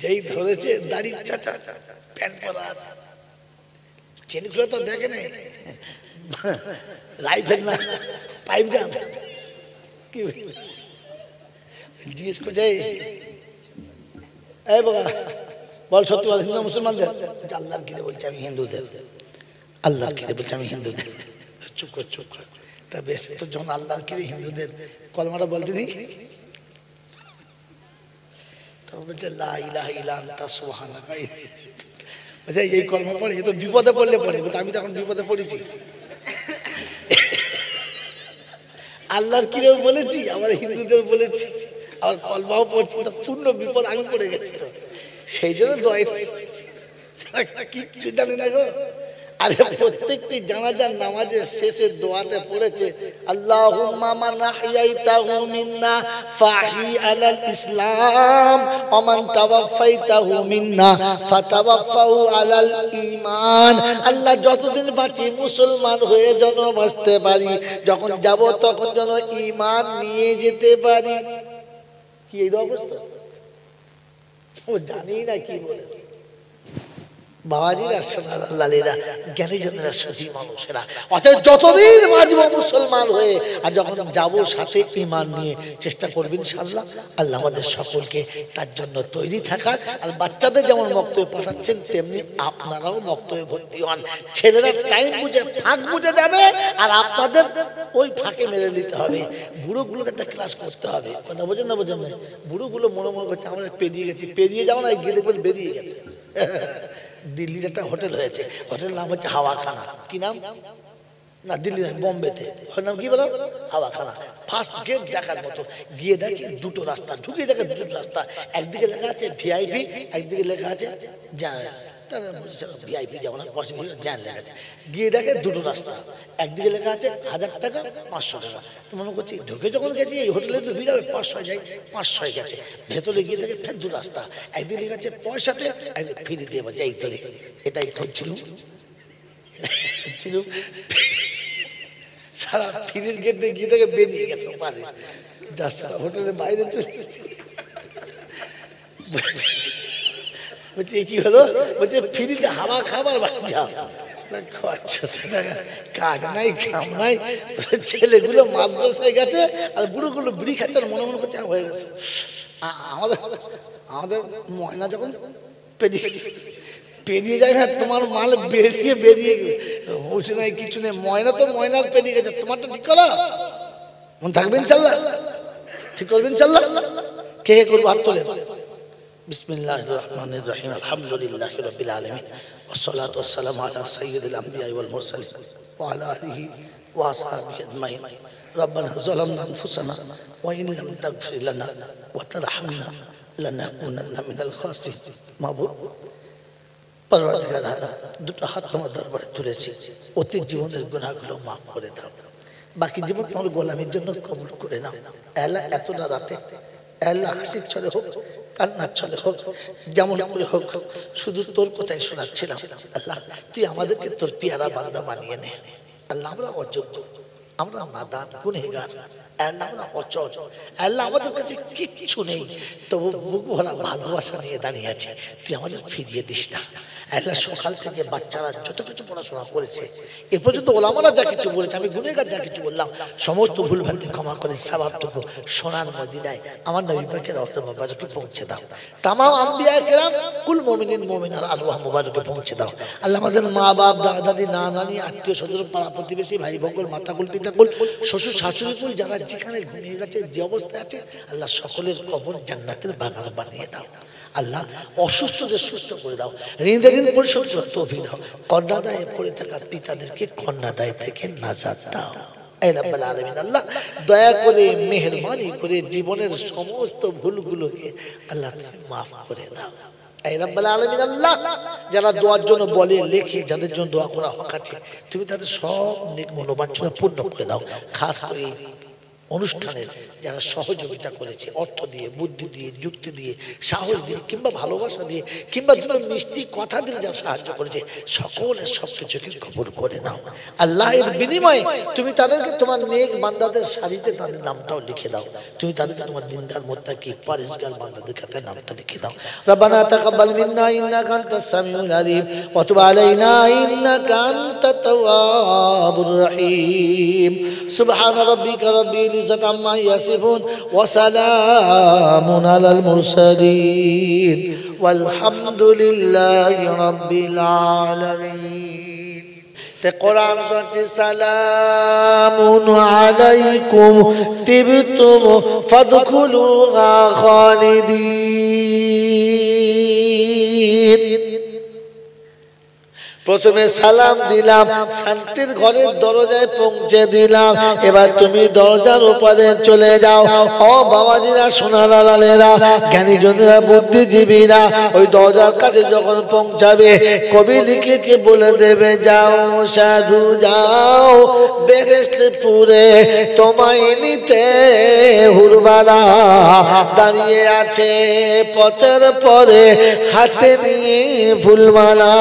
যেই ধরেছে দাড়ি চাচা প্যান্ট পরা আছে, চেনগুলো তো দেখে নেই, রাইফেল না পাইপ গান, কি জিজ্ঞেস করছে এই বাবা বল সত্যি বল হিন্দু মুসলমানদের, আল্লাহ কি বলছে আমি হিন্দুদের, আল্লাহ কি বলছে আমি হিন্দুদের, চুপ কর চুপ কর। তা বেশ, তো যখন আল্লাহ কি হিন্দুদের কলমাটা বলতে দিই, তখন বলছে লা ইলাহা ইল্লা আনতা সুবহানাকা, বলছে এই কলমা পড়ে, এ তো বিপদে পড়লে পড়ে, আমি তো এখন বিপদে পড়েছি, আল্লাহর কি বলেছি, আমার হিন্দুদের বলেছি, আমার কলমাও পড়ছি, তো পূর্ণ বিপদ আমি পড়ে গেছি, তো সেই জন্য দোয়া কিচ্ছু জানি না গো। আরে প্রত্যেকটি জানাজার নামাজের শেষে দোয়াতে পড়েছে আল্লাহুম্মা মান আহইয়াইতাহু মিন্না ফাহি আলাল ইসলাম ওয়া মান তাওয়াফাইতাহু মিন্না ফাতাওয়াফাহু আলাল ঈমান। আল্লাহ যতদিন বাঁচি মুসলমান হয়ে যেন বাঁচতে পারি, যখন যাব তখন যেন ঈমান নিয়ে যেতে পারি। কি এই অবস্থা? ও জানি না কি বলেছে। বাবাজিরা, সোনালালেরা, জ্ঞানীজনেরা, সতী মানুষেরা, অতএব যতদিন বাঁচব মুসলমান হয়ে আর যখন যাব সাথে ঈমান নিয়ে চেষ্টা করবেন ইনশাআল্লাহ। আল্লাহ আমাদের সকলকে তার জন্য তৈরি থাকার, আর বাচ্চাদের যেমন মক্তবে পাঠাচ্ছেন তেমনি আপনারাও মক্তবে ভর্তি হন। ছেলেরা টাইম বুঝে ফাঁক বুঝে যাবে আর আপনাদের ওই ফাঁকে মেরে নিতে হবে। বুড়োগুলোকে একটা ক্লাস করতে হবে। কথা বোঝেন না? বোঝেন না? বুড়োগুলো মনে মনে করছে আমরা পেরিয়ে গেছি। পেরিয়ে যাও না, গিয়ে দেখবেন বেরিয়ে গেছে। দিল্লির একটা হোটেল হয়েছে, হোটেলের নাম হচ্ছে হাওয়াখানা। কি নাম? না দিল্লি না, বোম্বেতে। ওর নাম কি বলো? হাওয়াখানা। ফার্স্ট গেট দেখার মতো। গিয়ে দেখে দুটো রাস্তা, ঢুকিয়ে দেখে দুটো রাস্তা। একদিকে লেখা আছে ভিআইপি, একদিকে লেখা আছে ভিআইপি যেমন জ্ঞান লেখা আছে। গিয়ে দেখে দুটো রাস্তা, একদিকে লেখা আছে 1000 টাকা 500 টাকা। তো মনে করছি ঢুকে যখন গেছি এই হোটেলে তো ভিড় হবে, 500 যাই, 500 গেছে। ভেতরে গিয়ে দেখে ফের দু রাস্তা, একদিকে লেখা আছে পয়সাতে, একদিকে ফিরে দিয়ে বলছে এই তোলে। এটাই ঠকছিল ছিল। সারা ফিরির গেট দিয়ে গিয়ে দেখে বেরিয়ে গেছে পারে। হোটেলের বাইরে চলে বলছে কি হলো? বলছে ফ্রিতে হাওয়া খাবার বাচ্চা কাজ নাই কাম নাই। ছেলেগুলো মাদ্রাসায় গেছে আর বুড়োগুলো বিড়ি খাচ্ছে, মনে মনে করছে হয়ে গেছে। আমাদের ময়না যখন পেরিয়ে যায় না, তোমার মাল বেরিয়ে বেরিয়ে বলছে নাই কিছু নেই। ময়না তো ময়নার পেরিয়ে গেছে, তোমারটা ঠিক করো। মন থাকবেন ইনশাআল্লাহ, ঠিক করবেন ইনশাআল্লাহ। কে কে করবো? হাত তোলেন। বিসমিল্লাহির রহমানির রহিম। আলহামদুলিল্লাহি রাব্বিল আলামিন ওয়াসসালাতু ওয়াসসালামু আলা সাইয়্যিদিল আমবিয়াই ওয়াল মুরসালিন ওয়া আলা আলিহি ওয়া আসহাবিহি আজমাইন। রব্বানা যালামনা আনফুসানা ওয়া ইন লাম তাগফির লানা ওয়া তারহামনা লানাকুনান্না মিনাল খাসিরিন। মাবুদ পরওয়ারদিগার আলম, দুটো হাত তোমার দরবারে তুলেছি, অতীত জীবনের গুনাহগুলো মাফ করে দাও, বাকি জীবন তোমার গোলামির জন্য কবুল করে নাও। আল্লাহ এতটা রাতে আল্লাহ হাসির ছলে হোক, কান্নার ছলে হোক, যেমন করে হোক, শুধু তোর কথাই শোনাচ্ছিলাম। আল্লাহ তুই আমাদেরকে তোর পিয়ারা বান্দা বানিয়ে নে। আল্লাহ আমরা অযোগ্য, আমরা নাদান, গুনহেগার, আল্লাহ আমরা অচল, আল্লাহ আমাদের কাছে কিচ্ছু নেই, তবু বুক ভরা ভালোবাসা নিয়ে দাঁড়িয়ে আছে। তুই আমাদের ফিরিয়ে দিস না। আল্লাহ সকাল থেকে বাচ্চারা যত কিছু পড়াশোনা করেছে, এ পর্যন্ত ওলামারা যা কিছু বলেছে, আমি গুনেগার যা কিছু বললাম, সমস্ত ভুলভ্রান্তি ক্ষমা করে সওয়াবটুকু সোনার মদিনায় আমার নবী পাকের রওজা মুবারকে পৌঁছে দাও। তামাম আম্বিয়া কেরাম, কুল মুমিনিন মুমিনাত আরওয়াহ মুবারকে পৌঁছে দাও। আল্লাহ আমাদের মা বাপ, দাদা দাদি, নানি, আত্মীয় স্বজন, পাড়া প্রতিবেশী, ভাই বোনকুল, মাতাকুল, পিতাকুল, শ্বশুর শাশুড়িকুল, যারা যেখানে ঘুমিয়ে গেছে, যে অবস্থায় আছে, আল্লাহ সকলের কবর জান্নাতের বাগান বানিয়ে দাও। আল্লাহ অসুস্থদের সুস্থ করে দাও, ঋণের ঋণ পরিশোধ করে তৌফিক দাও। কন্যাদায়ে পড়ে থাকা পিতাদেরকে কন্যাদায় থেকে নাজাত দাও। এই রাব্বুল আলামিন আল্লাহ দয়া করে মেহেরবানি করে জীবনের সমস্ত ভুলগুলোকে আল্লাহ মাফ করে দাও। এই রাব্বুল আলামিন আল্লাহ যারা দোয়ার জন্য বলে, লেখে, যাদের জন্য দোয়া করা হক আছে, তুমি তাদের সব নেক মনোবাঞ্ছনা পূর্ণ করে দাও। খাস করে অনুষ্ঠানের যারা সহযোগিতা করেছে, অর্থ দিয়ে, বুদ্ধি দিয়ে, যুক্তি দিয়ে, সাহস দিয়ে, কিংবা ভালোবাসা দিয়ে, কিংবা দুটো মিষ্টি কথা দিয়ে যারা সাহায্য করেছে, সকলের সবকিছুকে কবুল করে নাও। আল্লাহের বিনিময়ে তুমি তাদেরকে তোমার নেক বান্দাদের সারিতে তাদের নামটাও লিখে দাও। তুমি তাদেরকে তোমার দিনদার মুত্তাকি পরেজগার বান্দাদের কাছে নামটা লিখে দাও। রব্বানা তাকাব্বাল মিন্না ইন্নাকা আনতাস সামিউল আলিম ওয়া তুব আলাইনা ইন্নাকা আনতাত তাওয়াবুর রহিম। সুবহানা রাব্বিকা রাব্বিল ইজ্জাতি আম্মা ইয়াসিফুন ওয়া সালামুন আলাল মুরসালিন ওয়ালহামদুলিল্লাহি রাব্বিল আলামিন। তে কোরআন বলছে সালামুন আলাইকুম তিবতুম ফাদখুলুহা খালিদিন। প্রথমে সালাম দিলাম, শান্তির ঘরের দরজায় পৌঁছে দিলাম। এবার তুমি দরজার ওপারে চলে যাও। ও বাবাজিরা, সোনার আলালেরা, জ্ঞানীজনেরা, বুদ্ধিজীবীরা, ওই দরজার কাছে যখন পৌঁছাবে, কবি লিখেছে বলে দেবে, যাও সাধু যাও বেহেশতপুরে, তোমায় নিতে হুরবালা দাঁড়িয়ে আছে পথের পরে, হাতে নিয়ে ফুলমালা।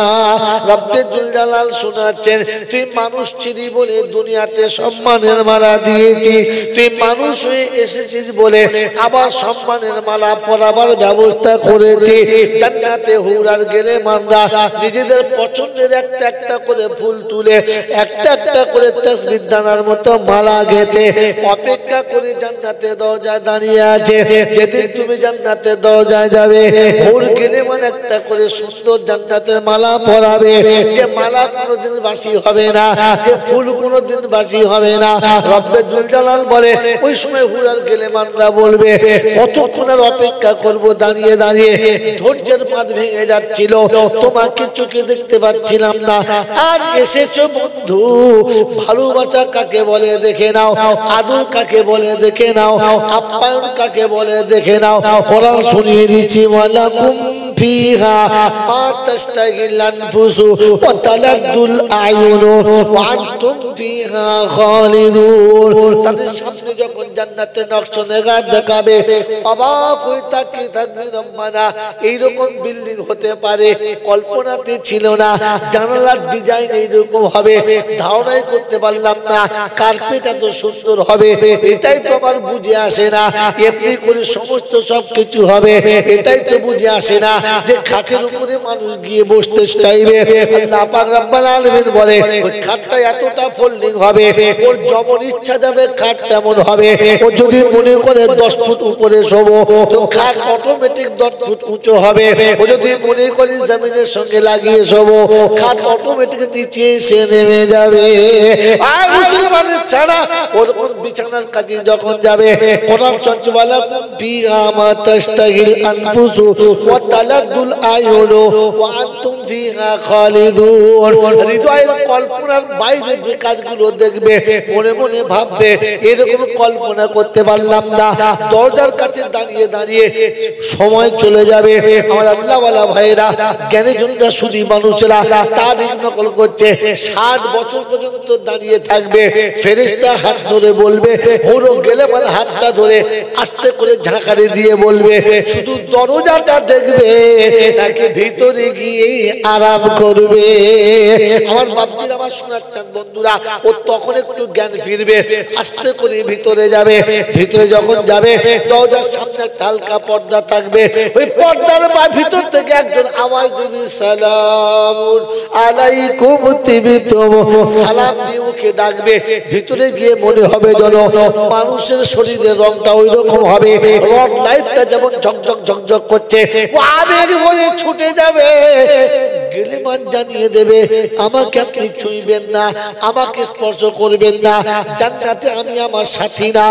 রব্বে জুল জালাল শোনাচ্ছেন, তুই মানুষ ছিলি বলে দুনিয়াতে সম্মানের মালা দিয়েছি, তুই মানুষ হয়ে এসেছিস বলে আবার সম্মানের মালা পরাবার ব্যবস্থা করেছি। জান্নাতে হুরার গেলে মানরা নিজেদের পছন্দের একটা একটা করে ফুল তুলে একটা একটা করে তাসবিহ দানার মতো মালা গেঁথে অপেক্ষা করে জান্নাতে দরজায় দাঁড়িয়ে আছে। যেদিন তুমি জান্নাতে দরজায় যাবে, হুর গেলে মানে একটা করে সুন্দর জান্নাতের মালা পরাবে, যে মালা কোনোদিন বাসি হবে না, যে ফুল কোনোদিন বাসি হবে না। রব্বে জুল জালাল বলে, ওই সময় হুরার গেলে মানরা বলবে, কতক্ষণ আর অপেক্ষা করব দাঁড়িয়ে দাঁড়িয়ে, ধৈর্যের বাঁধ ভেঙে যাচ্ছিল, তোমাকে চোখে দেখতে পাচ্ছিলাম না, আজ এসেছো বন্ধু। ভালোবাসা কাকে বলে দেখে নাও, আদর কাকে বলে দেখে নাও, আপ্যায়ন কাকে বলে দেখে নাও। কোরআন শুনিয়ে দিচ্ছি, ওয়ালাকুম ফিহা মা তাশতাহিল আনফুসু ওয়া তালাদ্দুল আয়ুনু ওয়া আনতুম ফিহা খালিদুন। তাদের সামনে যখন জান্নাতের নকশা নেগার দেখাবে, অবাক হয়ে তাকিয়ে থাকবে, রব্বানা এইরকম বিল্ডিং হতে পারে, কল্পনাতে ছিল না। জানালার ডিজাইন এইরকম হবে, ধারণাই করতে পারলাম না। কার্পেট এত সুন্দর হবে, এটাই তো আমার বুঝে আসে না। এমনি করে সমস্ত সবকিছু হবে, এটাই তো বুঝে আসে না যে খাটের উপরে মানুষ গিয়ে বসতে চাইবে। আল্লাহ পাক রব্বুল আলামিন বলে, ওই খাটটা এতটা ফোল্ডিং হবে, ওর যেমন ইচ্ছা যাবে খাট তেমন হবে। ও যদি মনে করে 10 ফুট উপরে শোবো, তো খাট অটোমেটিক 10 ফুট উঁচু হবে। ও যদি মনে করে জমিনের সঙ্গে লাগিয়ে শোবো, খাট অটোমেটিক নিচে এসে নেমে যাবে। আর মুসলমানের ছাড়া ওরকম বিছানার কাছে যখন যাবে, কোরআন চলছে, ওয়ালাকুম ফিহা মা তাশতাহিল আনফুসু ওয়া তালাদ্দুল আয়ুনু ওয়া আনতুম ফিহা খালিদুন। হৃদয়ের কল্পনার বাইরে যে কাজগুলো দেখবে, মনে মনে ভাববে, এরকম কল্পনা করতে পারলাম না। দরজার কাছে দাঁড়িয়ে দাঁড়িয়ে সময় চলে যাবে। আমার আল্লাহওয়ালা ভাইরা, জ্ঞানী জনতা সুধী মানুষেরা তারিখ নকল করছে, 60 বছর পর্যন্ত দাঁড়িয়ে থাকবে। ফেরেশতা হাত ধরে বলবে, হুরো গেলে মানে হাতটা ধরে আস্তে করে ঝাঁকারে দিয়ে বলবে, শুধু দরজাটা দেখবে, তাকে ভিতরে গিয়ে আরাম করবে। আমার বাপজির, আমার শোনাচ্ছেন বন্ধুরা, ও তখন একটু জ্ঞান ফিরবে, আস্তে করে ভিতরে যাবে। ভিতরে যখন যাবে, দরজার সামনে একটা হালকা পর্দা থাকবে, ওই পর্দার ভিতর থেকে একজন আওয়াজ দিবে, সালামুন আলাইকুম তিবতুম। সালাম দিয়ে ওকে ডাকবে। ভিতরে গিয়ে মনে হবে যেন মানুষের শরীরের রংটা ওই রকম হবে, রড লাইটটা যেমন ঝকঝক ঝকঝক করছে। ও আবেগ বলে ছুটে যাবে, গেলেমান জানিয়ে দেবে, আমাকে আপনি ছুঁইবেন না, আমাকে স্পর্শ করবেন না। জান্নাতে আমি আমার সাথী না,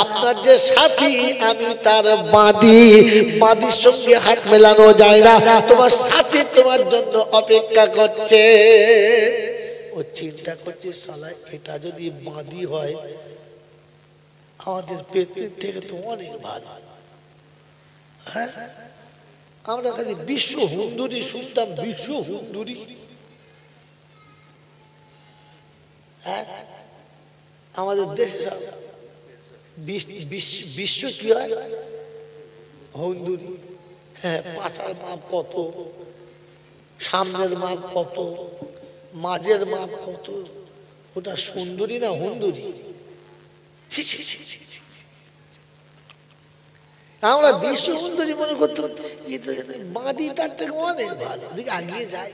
আপনার যে সাথী আমি তার বাঁধি। বাঁধির সঙ্গে হাত মেলানো যায় না। তোমার সাথী তোমার জন্য অপেক্ষা করছে। ও চিন্তা করছে, শালা এটা যদি বাঁধি হয়, আমাদের পেটের থেকে তো অনেক ভালো। হ্যাঁ, আমরা খালি বিশ্ব হুন্দুরি শুনতাম, বিশ্ব হুন্দুরি। হ্যাঁ, আমাদের দেশে বিশ্ব কি হয়, হুন্দুরি। হ্যাঁ, পাছার মাপ কত, সামনের মাপ কত, মাঝের মাপ কত, ওটা সুন্দরী না হুন্দুরি। আমরা বিশ্ব সুন্দরী মনে করতে বাঁধি তার থেকে অনেক ভালো। দিকে আগিয়ে যায়,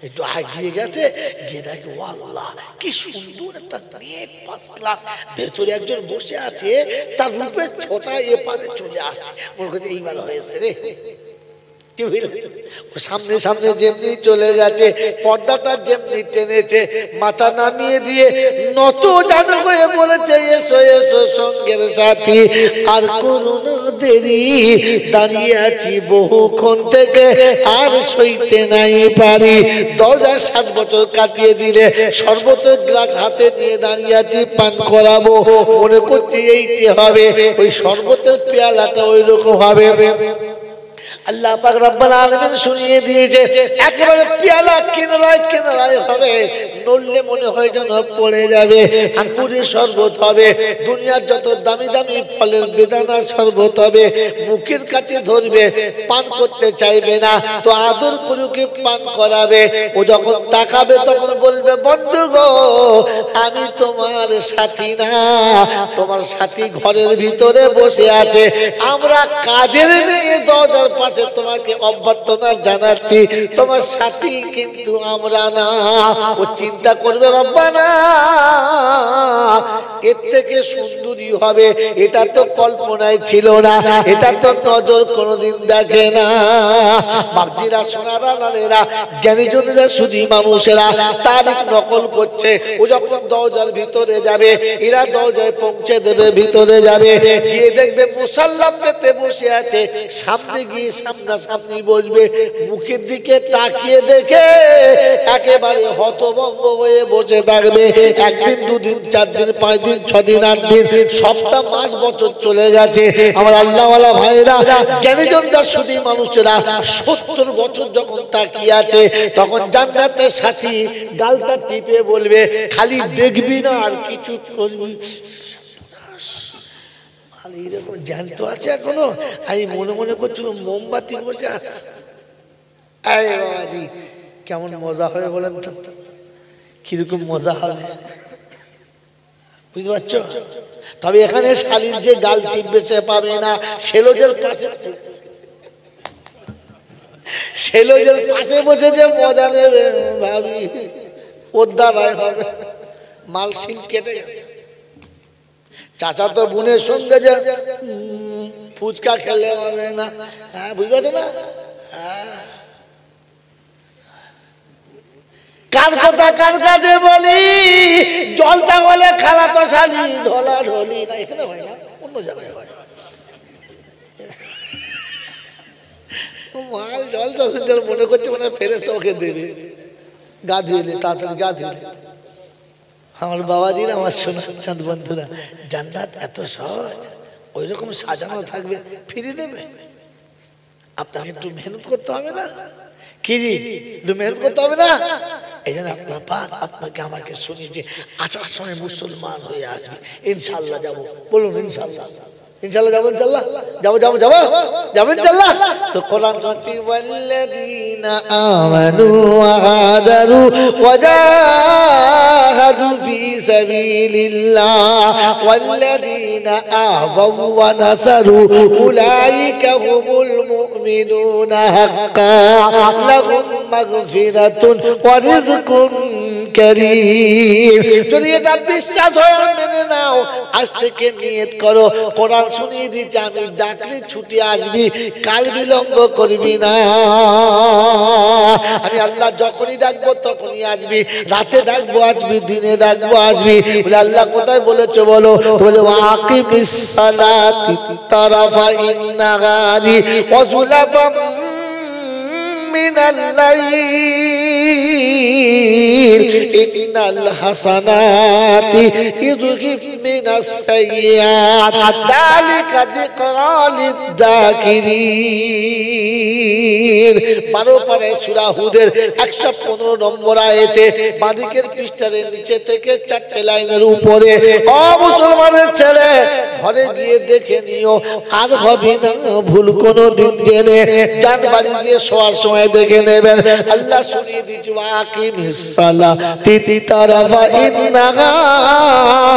একটু আগিয়ে গেছে, গিয়ে দেখে, ও আল্লাহ কি সুন্দর একটা নেট ফার্স্ট ক্লাস। ভেতরে একজন বসে আছে, তার রূপের ছোটা এপারে চলে আসছে, মনে করছে এইবার হয়েছে রে। সামনে সামনে যেমনি চলে গেছে, পর্দাটা যেমনি টেনেছে, মাথা নামিয়ে দিয়ে নত জানো হয়ে বলেছে, এসো এসো সঙ্গের সাথী, আর করো না দেরি, দাঁড়িয়ে আছি বহুক্ষণ থেকে, আর সইতে নাই পারি। 2007 বছর কাটিয়ে দিলে শরবতের গ্লাস হাতে নিয়ে দাঁড়িয়ে আছি, পান করাবো, মনে করছি এইটি হবে, ওই শরবতের পেয়ালাটা ওই রকম হবে। আল্লাহ পাক রব্বুল আলামিন শুনিয়ে দিয়েছে, একেবারে পেয়ালা কিনারায় কিনারায় হবে, নড়লে মনে হয় যেন পড়ে যাবে। আঙ্গুরের শরবত হবে, দুনিয়ার যত দামি দামি ফলের বেদানার শরবত হবে, মুখের কাছে ধরবে, পান করতে চাইবে না, তো আদর করে ওকে পান করাবে। ও যখন তাকাবে তখন বলবে, বন্ধু গো, আমি তোমার সাথী না, তোমার সাথী ঘরের ভিতরে বসে আছে, আমরা কাজের মেয়ে দরজার পাশে তোমাকে অভ্যর্থনা জানাচ্ছি, তোমার সাথী কিন্তু আমরা না। ও চিন্তা করবে, রব্বানা এর থেকে সুন্দরী হবে, এটা তো কল্পনায় ছিল না, এটা তো নজর কোনোদিন দেখে না। বাপজিরা, সোনারা, লালেরা, জ্ঞানীজনেরা, শুধু মানুষেরা তারিখ নকল করছে। ও যখন দরজার ভিতরে যাবে, এরা দরজায় পৌঁছে দেবে, ভিতরে যাবে, গিয়ে দেখবে মুসাল্লা পেতে বসে আছে, সামনে গিয়ে সামনাসামনি বসবে, মুখের দিকে তাকিয়ে দেখে একেবারে হতভম্ব হয়ে বসে থাকবে। একদিন, দুদিন, 4 দিন, 5 দিন, 6 দিন, 8 দিন, সপ্তাহ, মাস, বছর চলে গেছে। আমার আল্লাহওয়ালা ভাইরা, জ্ঞানীজনরা, শুধু মানুষেরা 70 বছর যখন তাকিয়ে আছে, তখন জান্নাতের সাথী গালটা টিপে বলবে, খালি দেখবি না আর কিছু করবি। এইরকম জ্যান্ত আছে এখনো। আমি মনে মনে করছিল মোমবাতি বসে আছে। বাবাজি, কেমন মজা হবে বলেন তো, কিরকম মজা হবে, বুঝতে পারছো? তবে এখানে শালীর যে গাল টিপবে সে পাবে না। সেলোজের পাশে, সেলোজের পাশে বসে যে মজা নেবে ভাবি, ওর দ্বারাই হবে। মালসিন কেটে গেছে। চাচা তো বোনের সঙ্গে যে ফুচকা খেলে হবে না, হ্যাঁ, বুঝতে পারছো না? কার কথা কার কাছে বলি, জলটা বলে খালা তো শালি, ঢলা ঢলি না, এখানে হয় না, অন্য জায়গায় হয়। মাল জলটা সুন্দর মনে করছে, মানে ফেরেশতা ওকে দেবে, গা ধুয়ে, তাড়াতাড়ি গা ধুয়ে। আমার বাবাজিরা, আমার সোনার চাঁদ বন্ধুরা, জান্নাত এত সহজ, ওই রকম সাজানো থাকবে, ফিরে দেবে। আপনাকে একটু মেহনত করতে হবে না? কি জি, একটু মেহনত করতে হবে না? এই জন্য আপনার পাক আপনাকে আমাকে শুনিয়েছে, আসার সময় মুসলমান হয়ে আসবে, ইনশাল্লাহ যাবো। বলুন ইনশাল্লাহ, ইনশাল্লাহ যাবো, ইনশাল্লাহ যাবো, যাবো, যাবো, যাবো ইনশাল্লাহ। তো কোরআন বলছে, ওয়াল্লাযীনা আমানু ওয়া হাজারু ওয়া জাহাদু ফি সাবিলিল্লাহ ওয়াল্লাযীনা আওয়াউ ওয়া নাসারু উলাইকা হুমুল মুমিনুনা হাক্কান লাহুম মাগফিরাতুন ওয়া রিজকুন কারীম। যদি এটা বিশ্বাস হয়, মেনে নাও, আজ থেকে নিয়ত করো, কোরআন শুনিয়ে দিচ্ছে, আমি ডাকলে ছুটে আসবি, কাল বিলম্ব করবি না। আমি আল্লাহ যখনই ডাকবো তখনই আসবি, রাতে ডাকবো আসবি, দিনে ডাকবো আসবি। বলে আল্লাহ কোথায় বলেছো বলো? বলে ওয়াকিমিস সালাতি তারাফাইন নাহারি ওয়া যুলাফাম মিনাল লাইল ইন্নাল হাসানাতি ইযহিবনাস সাইয়্যাত যালিকা যিকরা লিয-যাকিরিন। 12 পারে সূরা হুদের 115 নম্বর আয়াতে বাদিকের পৃষ্ঠার নিচে থেকে 4টে লাইনের উপরে, ও মুসলমানের ছেলে, ঘরে গিয়ে দেখে নিও, আর হবে না ভুল কোনোদিন জেনে। যান বাড়ি গিয়ে শোয়ার সময় দেখে নেবেন। আল্লাহ শুনিয়ে দিচ্ছে, ওয়াকিমিস সালাতি তারাফাইন নাহার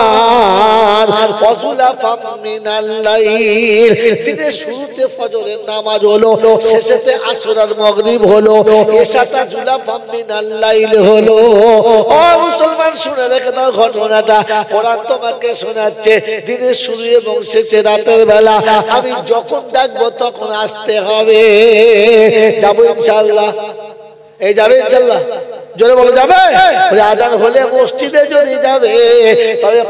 ওয়া যুলাফাম মিনাল লাইল। দিনের শুরুতে ফজরের নামাজ হলো, শেষেতে আসর আর মাগরিব হলো, এশাটা যুলাফাম মিনাল লাইল হলো। ও মুসলমান, শুনে রেখে দাও ঘটনাটা, কোরআন তোমাকে শোনাচ্ছে। দিনের শুরু এবং শেষে রাতের বেলা আমি যখন ডাকবো তখন আসতে হবে। যাবো ইনশাআল্লাহ? এই যাবে ইনশাআল্লাহ? জোরে বলো যাবে? আজান হলে মসজিদে যদি যাবে তবে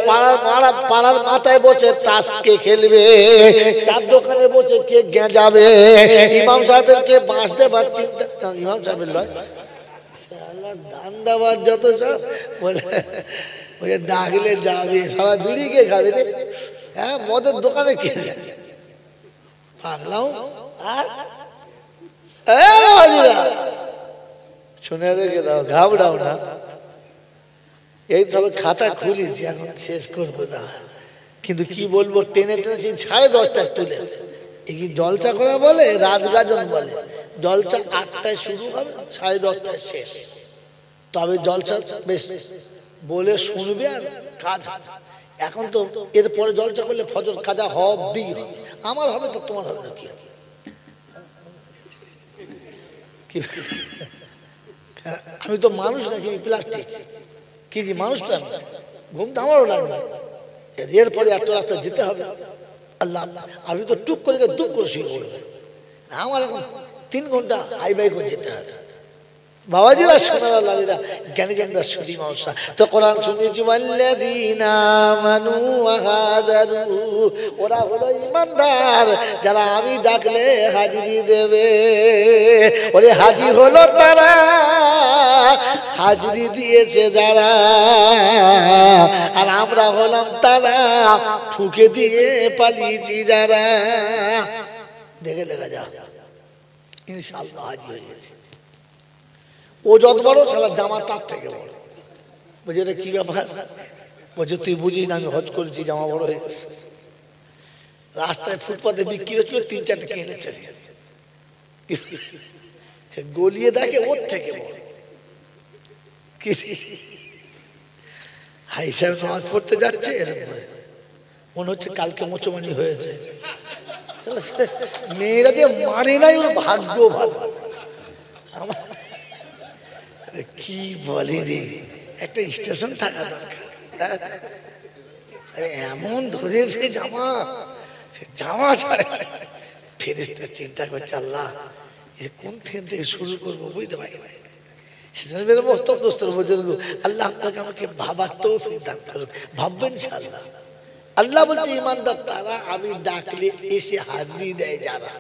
পাড়ার মাথায় বসে তাস কে খেলবে, চার দোকানে বসে কে যাবে, ইমাম সাহেবের কে বাঁশ দেবার চিন্তা, ইমাম সাহেবের লয় দান্দাবাজ যত সব বলে ডাকলে যাবে, সারা বিড়ি কে খাবে রে? হ্যাঁ, মদের দোকানে কে পাগলাও। শুনে রেখে দাও, ঘাবড়াও না। এই তবে খাতা খুলিছি, এখন শেষ করবো না। কিন্তু কি বলবো, টেনে টেনে 10:30 তুলেছে। এই কি জলসা করা বলে? রাত গাজন বলে। জলসা 8টায় শুরু হবে, 10:30টায় শেষ। তবে জলসা বেশ বলে শুনবে আর কাজ। এখন তো এরপরে জলসা করলে ফজর কাজা হবেই হবে। আমার হবে তো তোমার হবে না? কি আমি তো মানুষ নাকি প্লাস্টিক? কি মানুষ তো আমি, ঘুম তো আমারও লাগবে। এরপরে এত রাস্তা যেতে হবে। আল্লাহ, আমি তো টুক করে দুঃখ করে শুয়ে পড়বে। আমার এখন 3 ঘন্টা হাই বাই করে যেতে হবে। বাবাজিরা, সোনারা, লালিরা, জ্ঞানী জ্ঞানীরা, শুনি মানুষরা তো কোরআন শুনেছি, ওয়াল্লাযীনা আমানু ওয়া হাজারু, ওরা হলো ঈমানদার যারা আমি ডাকলে হাজিরি দেবে। ওরে হাজির হলো তারা, হাজিরি দিয়েছে যারা, আর আমরা হলাম তারা ঠুকে দিয়ে পালিয়েছি যারা। দেখে লেখা যা ইনশাআল্লাহ হাজির হয়ে গেছে। ও যত বড়, সারা জামা তার থেকে বড়। বলছে এটা কি ব্যাপার? বলছে তুই বুঝিস না, আমি হজ করেছি, জামা বড় হয়ে গেছে। রাস্তায় ফুটপাতে বিক্রি হচ্ছিল, 3-4টা কিনে চলে যাচ্ছে। গলিয়ে দেখে ওর থেকে বড়। হাই সাহেব নামাজ পড়তে যাচ্ছে, মনে হচ্ছে কালকে মোচমানি হয়েছে। মেয়েরা যে মারে নাই, ওর ভাগ্য ভালো। আমার কি বলে রে, একটা স্টেশন থাকা দরকার। এমন ধরেছে জামা, সে জামা ছাড়ে। ফেরেশতা চিন্তা করছে, আল্লাহ কোন থেকে শুরু করবো বুঝতে পারি না। সেজন্য মেরে মোহতরম দোস্তর বুজুর্গ, আল্লাহ আপনাকে আমাকে ভাবার তৌফিক দান করুন। ভাববেন ইনশাআল্লাহ। আল্লাহ বলছে ঈমানদার তারা আমি ডাকলে এসে হাজিরি দেয় যারা।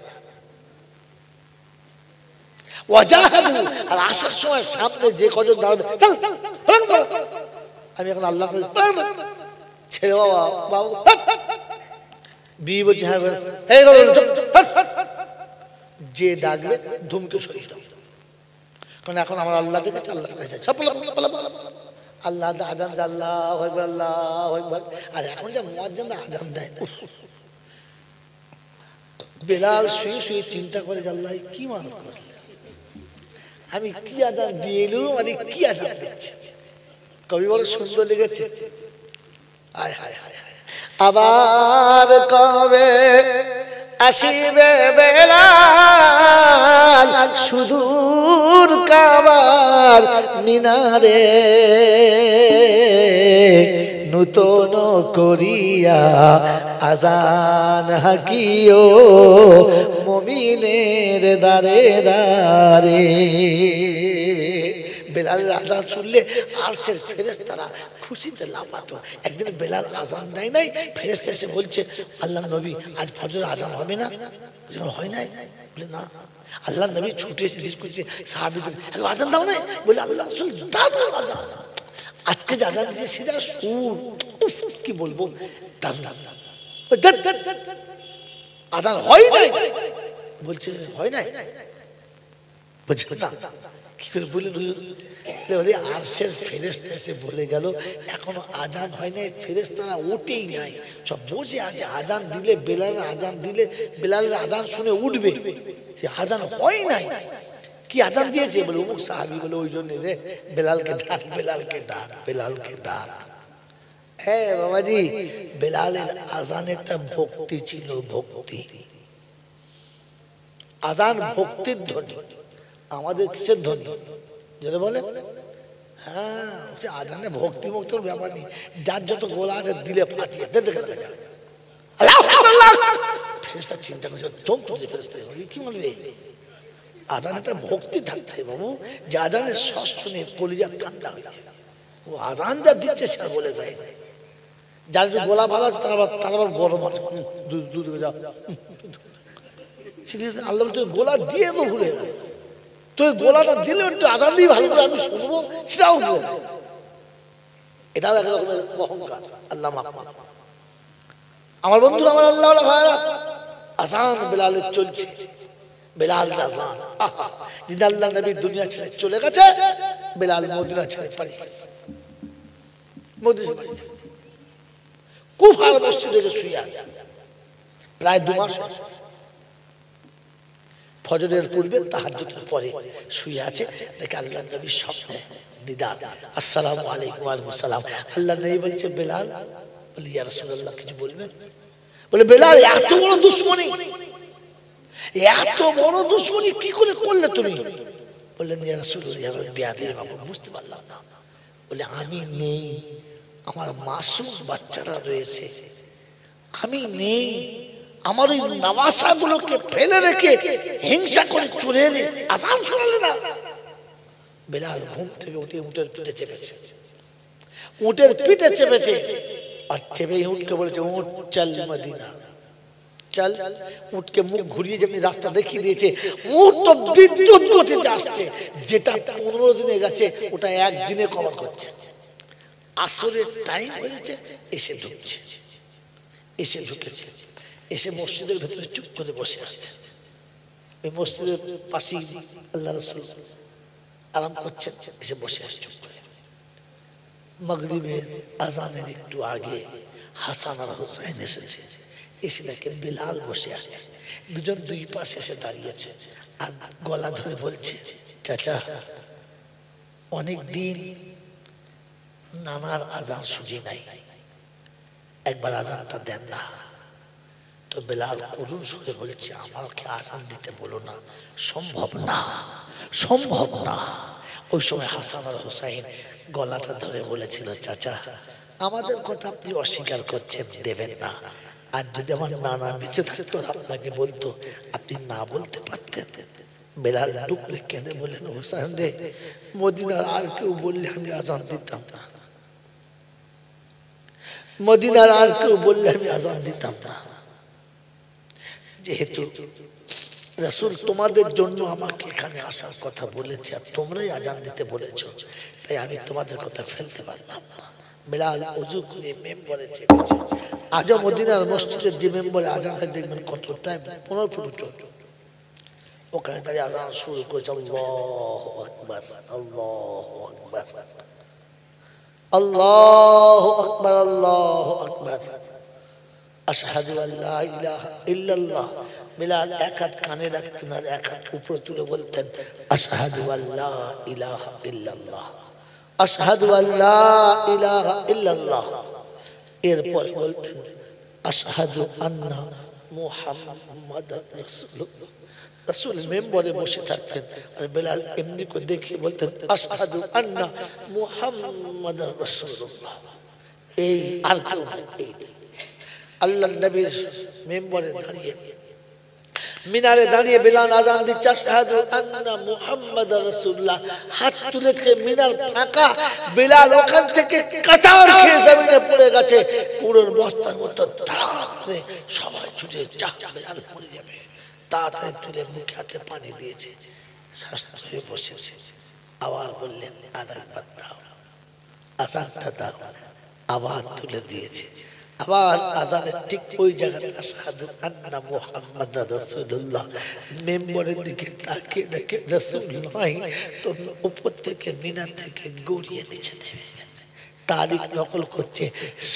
ওয়াজাহাদু, আর আসার সময় সামনে যে কজন দাঁড়াবে, চল চল আমি এখন আল্লাহ ছেড়ে বাবা বাবু বিয়ে বলছে, হ্যাঁ এই যে ডাকবে ধুমকে সরিয়ে দাও। কারণ এখন আমার আল্লাহ দেখেছে, আল্লাহ আল্লাহ আজান, আল্লাহু আকবার, আল্লাহু আকবার। আর এখন যা মুয়াজ্জিন আজান দেয়, বেলাল শুয়ে শুয়ে চিন্তা করে, আল্লাহ কি মানত করলে, আমি কি আজান দিয়ে এলুম, মানে কি আজান দিচ্ছে। কবি বলে সুন্দর লেগেছে, আয় হায় হায় হায়, আবার কবে আসিবে বেলাল সুদূর কাবার মিনারে, নূতন করিয়া আজান হাকিও মুমিনের দারে দারে। বেলালের আজান শুনলে আরশের ফেরেশতারা খুশিতে লাফাতো। একদিন বেলাল আজান দেয় নাই, ফেরেশতা এসে বলছে, আল্লাহ নবী আজ ফজর আজান হবে না? হয় নাই? বলে না। আল্লাহ নবী ছুটে এসে জিজ্ঞেস করছে সাহাবীদের, আজান দাও নাই? বলে আল্লাহ রাসূল দাও আজান। আজকে যে আজান দিয়েছে সেটা সুর, কি বলবো, আজান হয় নাই। বলছে হয় নাই? বলছে না। কি করে বললেন? আরশের ফেরেশতা এসে বলে গেল এখনো আজান হয় নাই, ফেরেশতারা ওঠেই নাই, সব বসে আছে। আজান দিলে বেলালের আজান দিলে বেলালের আজান শুনে উঠবে, সে আজান হয় নাই। কি আজান দিয়েছে? বলে অমুক সাহাবী। বলে ওই জন্য রে বেলালকে ডাক, বেলালকে ডাক, বেলালকে ডাক। হ্যাঁ বাবাজি, বেলালের আজানে একটা ভক্তি ছিল, ভক্তি। আজান ভক্তির ধ্বনি, আমাদের কিসের ধ্বনি যেটা বলে? হ্যাঁ, আজানে ভক্তি মুক্তির ব্যাপার নেই। যার যত গোলা আছে দিলে ফাটিয়ে দেখে দেখা যায়। আল্লাহু আকবার। ফেরেশতা চিন্তা করছে, চমকে উঠে ফেরেশতা কি বলবে? আজানে একটা ভক্তি থাকতে হবে বাবু, যে আজানের শ্বাস শুনে কলিজা ঠান্ডা হয়ে যায়। ও আজান যা দিচ্ছে সেটা বলে যায়, যার গোলা ভালো আছে তার আবার গরম আছে, দুধ যাও। আল্লাহ তুই গোলা দিয়ে তো ভুলে গেল, তুই গোলাটা দিলে একটু আজান দিয়ে ভালো করে আমি শুনবো, সেটাও ভুলে গেল। এটাও এক রকমের অহংকার। আল্লাহ মাফ করুন। আমার বন্ধুরা, আমার আল্লাহ ভাইরা, আজান বেলালের চলছে, বেলাল আজান। দিন আল্লাহ নবী দুনিয়া ছেড়ে চলে গেছে, বেলাল মদিনা ছেড়ে পালিয়ে গেছে। মদিনা কুফার মসজিদে শুয়ে আছে প্রায় 2 মাস। ফজরের পূর্বে তাহাজ্জুদের পরে শুয়ে আছে, দেখে আল্লাহ নবীর স্বপ্নে দিদার। আসসালামু আলাইকুম। ওয়ালাইকুম সালাম। আল্লাহ নবী বলছে, বেলাল। বলি, ইয়া রাসূলুল্লাহ কিছু বলবেন? বলে, বেলাল এত বড় দুশমনী, এত বড় দুশমনী কি করে করলে তুমি? বললেন, ইয়া রাসূলুল্লাহ বিয়াদে বাবু, বুঝতে পারলাম না। বলে, আমি নেই, আমার মাসুম বাচ্চারা রয়েছে, আমি নেই, আমার ওই নামাসাগুলোকে ফেলে রেখে হিংসা করে চলে এলে, আজান শোনালে না। বেলাল ঘুম থেকে উঠে উটের পিঠে চেপেছে, উটের পিঠে চেপেছে, আর চেপে উটকে বলেছে, উট চল মদিনা চল। উটকে মুখ ঘুরিয়ে যেমনি রাস্তা দেখিয়ে দিয়েছে, উট তো বিদ্যুৎ গতিতে আসছে, যেটা 15 দিনে গেছে ওটা 1 দিনে কভার করছে। আসরের টাইম হয়েছে, এসে ঢুকছে, এসে ঢুকেছে, এসে মসজিদের ভেতরে চুপ করে বসে আছে। এই মসজিদের পাশেই আল্লাহ রাসূল আরাম করছেন, এসে বসে আছে চুপ করে। মাগরিবের আজানের একটু আগে হাসান আর হুসাইন এসেছে, এসে দেখে বেলাল বসে আছে, দুজন দুই পাশে এসে দাঁড়িয়েছে, আর গলা ধরে বলছে, চাচা অনেক দিন নানার আজান শুনি নাই, একবার আজানটা দেন না। তো বেলাল করুণ সুরে বলছে, আমাকে আজান দিতে বলো না, সম্ভব না, সম্ভব না। ওই সময় হাসান আর হুসাইন গলাটা ধরে বলেছিল, চাচা আমাদের কথা আপনি অস্বীকার করছেন, দেবেন না, আর যদি আমার নানা বেঁচে থাকতো আপনাকে বলতো, আপনি না বলতে পারতেন। বেলাল টুকরে কেঁদে বললেন, হুসাইন রে, মদিনার আর কেউ বললে আমি আজান দিতাম না, মদিনার আর কেউ বললে আমি আজান দিতাম না। যেহেতু রাসূল তোমাদের জন্য আমাকে এখানে আসার কথা বলেছে, আর তোমরাই আজান দিতে বলেছ, তাই আমি তোমাদের কথা ফেলতে পারলাম না। বেলাল ওযু করে মেম্বরে চেপেছে। আজও মদিনার মসজিদের যে মেম্বরে আজান হয় দেখবেন কত প্রায় 15 ফুট উঁচু, ওখানে দাঁড়িয়ে আজান শুরু করেছে, আল্লাহু আকবার, আল্লাহু আকবার, আল্লাহু আকবার, আল্লাহু আকবার, আশহাদু আল্লা ইলাহা ইল্লাল্লাহ। বেলাল এক হাত কানে রাখতেন আর এক হাত উপরে তুলে বলতেন, আশহাদু আল্লা ইলাহা ইল্লাল্লাহ, আশহাদু আল্লা ইলাহা ইল্লাল্লাহ। এরপর বলতেন, আশহাদু আন্না মুহাম্মাদার রাসূলুল্লাহ। রাসূল মেম্বরে বসে থাকতেন, আর বেলাল এমনি করে দেখে বলতেন, আশহাদু আন্না মুহাম্মাদার রাসূলুল্লাহ। এই আর কেউ নেই। আল্লাহ নবীর মেম্বরে দাঁড়িয়ে, মিনারে দাঁড়িয়ে বেলাল আজান দিচ্ছে, আশহাদু আন্না মুহাম্মাদার রাসূলুল্লাহ। হাত তুলেছে, মিনার ফাঁকা, বেলাল ওখান থেকে কাঁচার খেয়ে জমিনে পড়ে গেছে, পুরো বস্তার মতো ধারাম করে সবাই ছুটে যা, বেলাল পড়ে যাবে, তাড়াতাড়ি তুলে মুখে হাতে পানি দিয়েছে, শ্বাস হয়ে বসেছে। আবার বললেন, আরেকবার দাও, আজানটা দাও, আবার তুলে দিয়েছে। আবার আজানের ঠিক ওই জায়গাতে আশহাদু আন্না মুহাম্মাদার রাসূলুল্লাহ। মেম্বরের দিকে তাকিয়ে দেখে রাসূল নয়, তো উপর থেকে মিনার থেকে গড়িয়ে নিচে নেমে গেছে। তারিখ নকল করছে,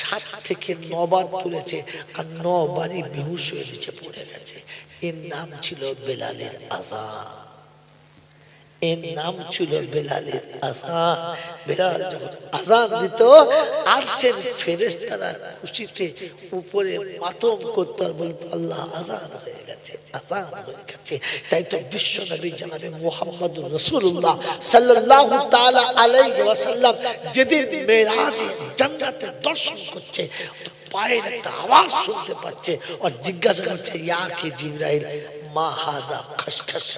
7 থেকে 9 বার তুলেছে, আর 9 বারই বেহুশ হয়ে নিচে পড়ে গেছে। এর নাম ছিল বেলালের আজান। এর নাম ছিল বেলালের আযান। বেলাল যখন আযান দিত আরশের ফেরেশতারা খুশিতে উপরে মাতম করত আর বলতো আল্লাহ আযান হয়ে গেছে, আযান হয়ে গেছে। তাই তো বিশ্ব নবী জনাবে মুহাম্মদুর রাসূলুল্লাহ সাল্লাল্লাহু তাআলা আলাইহি ওয়াসাল্লাম যেদিন মেরাজে জান্নাতে দর্শন করছে, পায়ের একটা আওয়াজ শুনতে পাচ্ছে আর জিজ্ঞাসা করছে ইয়া কে জিবরাইল মা হাজা খসখস।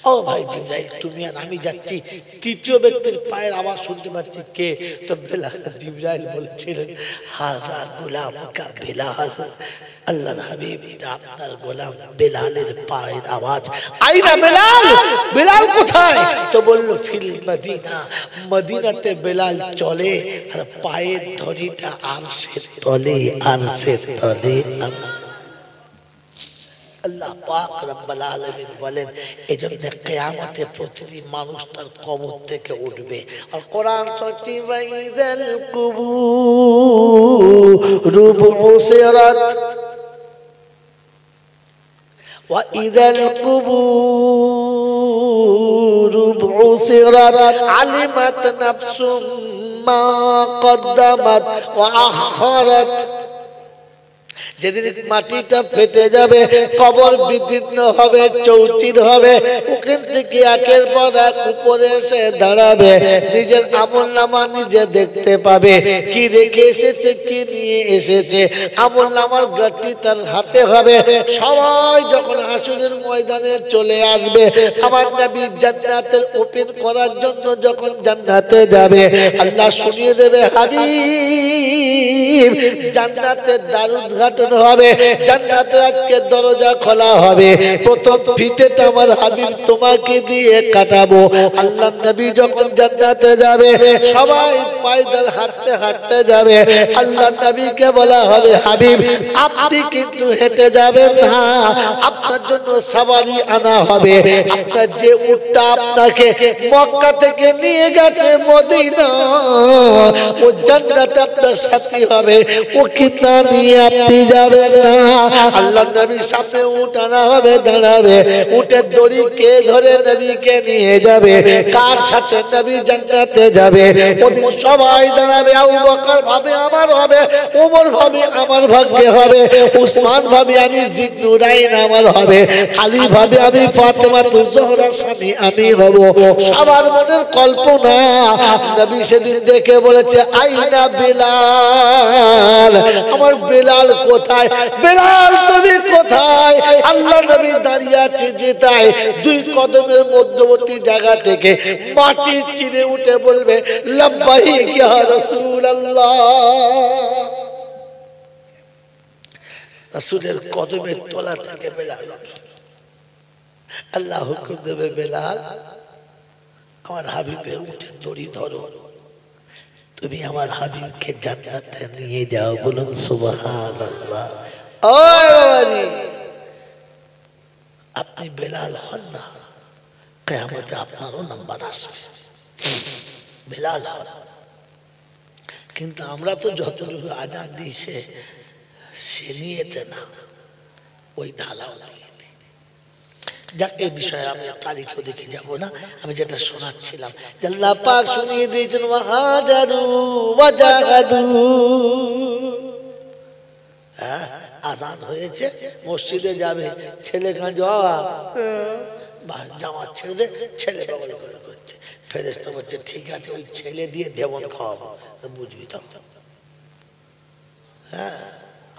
ও ভাই জিবরাইল, তুমি আর আমি যাচ্ছি, তৃতীয় ব্যক্তির পায়ের আওয়াজ শুনতে পাচ্ছি, কে? তো বেলাল। জিবরাইল বলেছিলেন হাজা গোলামকা বেলাল, আল্লাহর হাবিব এটা আপনার গোলাম বেলালের পায়ের আওয়াজ। আইনা বেলাল, বেলাল কোথায়? তো বলল ফিল মদিনা, মদিনাতে বেলাল চলে আর পায়ের ধরিটা আরশের তলে, আরশের তলে। আল্লাহ পাক রব্বুল আলামিন বলেন এজন্য কিয়ামতে প্রতিটি মানুষ তার কবর থেকে উঠবে। আর কোরআন সত্যি ওয়াইদাল কুবুর বুসিরাত ওয়াইদাল কুবুর বুসিরাত আলিমাত নাফসুম মা কদ্দামাত ওয়া আখারাত। যেদিন মাটিটা ফেটে যাবে, কবর বিদীর্ণ হবে, চৌচির হবে, ওখান থেকে একের পর এক উপরে এসে দাঁড়াবে, নিজের আমলনামা নিজে দেখতে পাবে, কি রেখে এসেছে, কি নিয়ে এসেছে। আমলনামার গাঁটটি তার হাতে হবে। সবাই যখন হাসরের ময়দানে চলে আসবে, আমার নবী জান্নাতের ওপেন করার জন্য যখন জান্নাতে যাবে, আল্লাহ শুনিয়ে দেবে হাবিব জান্নাতের দ্বার উদ্ঘাটন হবে, জান্নাতের আজকে দরজা খোলা হবে, প্রথম ফিতেটা আমার হাবিব তোমাকে দিয়ে কাটাবো। আল্লাহ নবী যখন জান্নাতে যাবে, সবাই পায়দল হাঁটতে হাঁটতে যাবে। আল্লাহ নবীকে বলা হবে হাবিব আপনি কিন্তু হেঁটে যাবেন না, আপনার জন্য সওয়ারি আনা হবে। আপনার যে উটটা আপনাকে মক্কা থেকে নিয়ে গেছে মদিনা, ও জান্নাতে আপনার সাথী হবে, ও কি না নিয়ে আপনি যাবেন না। আল্লাহ নবীর সাথে উট আনা হবে, দাঁড়াবে, উটের দড়ি কে ধরে নবীকে নিয়ে যাবে, কার সাথে নবী জান্নাতে যাবে। ওদিন সবাই দাঁড়াবে, আবু বকর ভাবে আমার হবে, ওমর ভাবে আমার ভাগ্যে হবে, উসমান ভাবে আমি জিন্নুরাইন আমার হবে, আলী ভাবে আমি ফাতেমাতুজ জোহরা স্বামী আমি হব। সবার মনের কল্পনা। নবী সেদিন দেখে বলেছে আইনা বেলাল, আমার বেলাল কোথায়? বেলাল তুমি কোথায়? আল্লাহ নবী দাঁড়িয়ে আছে যেটায়, দুই কদমের মধ্যবর্তী জায়গা থেকে মাটি চিরে উঠে বলবে লাব্বাইক ইয়া রাসূলুল্লাহ। রাসূলের কদমের তলা থেকে বেলাল, আল্লাহ হুকুম দেবে বেলাল আমার হাবিবের উঠে দড়ি ধরো, তুমি আমার হাবিবকে জান্নাতে নিয়ে যাও। বলুন সুবহানাল্লাহ। ওই বাবাজি, আপনি বেলাল হন না, কিয়ামতে আপনারও নাম্বার আসবে, বেলাল হন। কিন্তু আমরা তো যতটুকু আজান দিই সে নিয়েতে না, ওই ঢালাও দিয়ে দিই। যাক, এই বিষয়ে আমি তারিখও দেখে যাব না, আমি যেটা শোনাচ্ছিলাম আল্লাহ পাক শুনিয়ে দিয়েছেন ওয়াহাজারু ওয়াজাহাদু। হ্যাঁ, আজান হয়েছে, মসজিদে যাবে, ছেলে খান জামাত ছেড়ে দে, ছেলে বগল করে করছে, ফেরেশতা বলছে ঠিক আছে ওই ছেলে দিয়ে দেবন খাওয়াবো, বুঝবি তো। হ্যাঁ,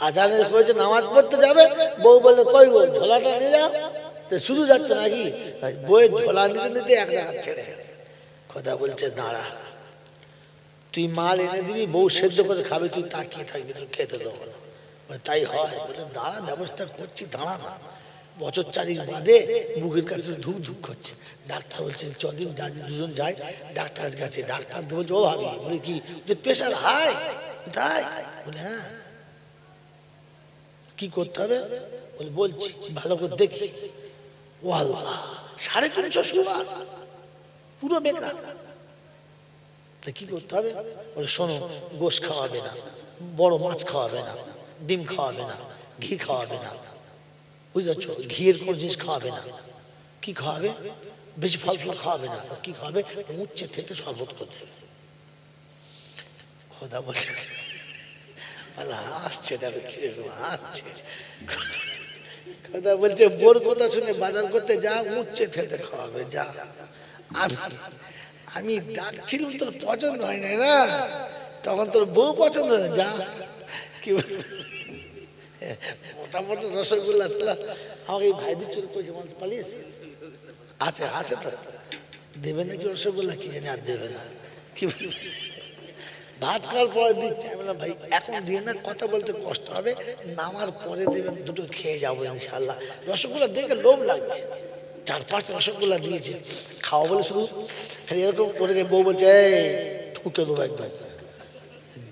আজানের করেছে নামাজ পড়তে যাবে, বউ বলে কই গো ঝোলাটা নিয়ে যাও, তো শুধু যাচ্ছে নাকি? বইয়ের ঝোলা নিতে নিতে এক রাত ছেড়ে কথা বলছে দাঁড়া, তুই মাল এনে দিবি, বউ সেদ্ধ করে খাবে, তুই তাকিয়ে থাকবি, তুই খেতে দেবো না। তাই হয়, বলে দাঁড়া ব্যবস্থা করছি, দাঁড়া না। বছর 4 বাদে বুকের কাছে ধুক ধুক করছে, ডাক্তার বলছেন চদিন দুজন যায় ডাক্তার কাছে, ডাক্তার বলছে ও ভাবি, বলে কি প্রেশার হাই? তাই বলে হ্যাঁ, কি করতে হবে? বলে বলছি, ভালো করে দেখি। ও আল্লাহ, 350 সুগার, পুরো বেকার। কি করতে হবে? বলে শোনো, গোশ খাওয়াবে না, বড় মাছ খাওয়াবে না, ডিম খাওয়াবে না, ঘি খাওয়াবে না, বুঝতে পারছো, ঘিয়ের কোন জিনিস খাওয়াবে না, কি খাওয়াবে? বেশি ফল ফল খাওয়াবে না, কি খাওয়াবে? উচ্ছে থেকে শরবত করতে হবে। খোদা বলছে আসছে, দেখো কিরকম আসছে। খোদা বলছে বোর কথা শুনে বাজার করতে যা, উচ্ছে থেকে খাওয়াবে যা। আমি ডাকছিলাম তোর পছন্দ হয় না, না তখন তোর বউ পছন্দ হয় যা। কি মোটামুটি রসগোল্লা ছিল আমাকে এই ভাইদের চুরি করেছে, মানুষ পালিয়েছে। আছে আছে তো দেবে নাকি রসগোল্লা, কি জানি আর দেবে না। কি ভাত খাওয়ার পরে দিচ্ছে, আমি বললাম ভাই এখন দিয়ে না, কথা বলতে কষ্ট হবে, নামার পরে দেবেন, দুটো খেয়ে যাবো ইনশাল্লাহ। রসগোল্লা দেখে লোভ লাগছে, 4-5 রসগোল্লা দিয়েছে খাওয়া বলে, শুধু খালি এরকম করে দিয়ে বউ বলছে ঠুকে দেবো একদম।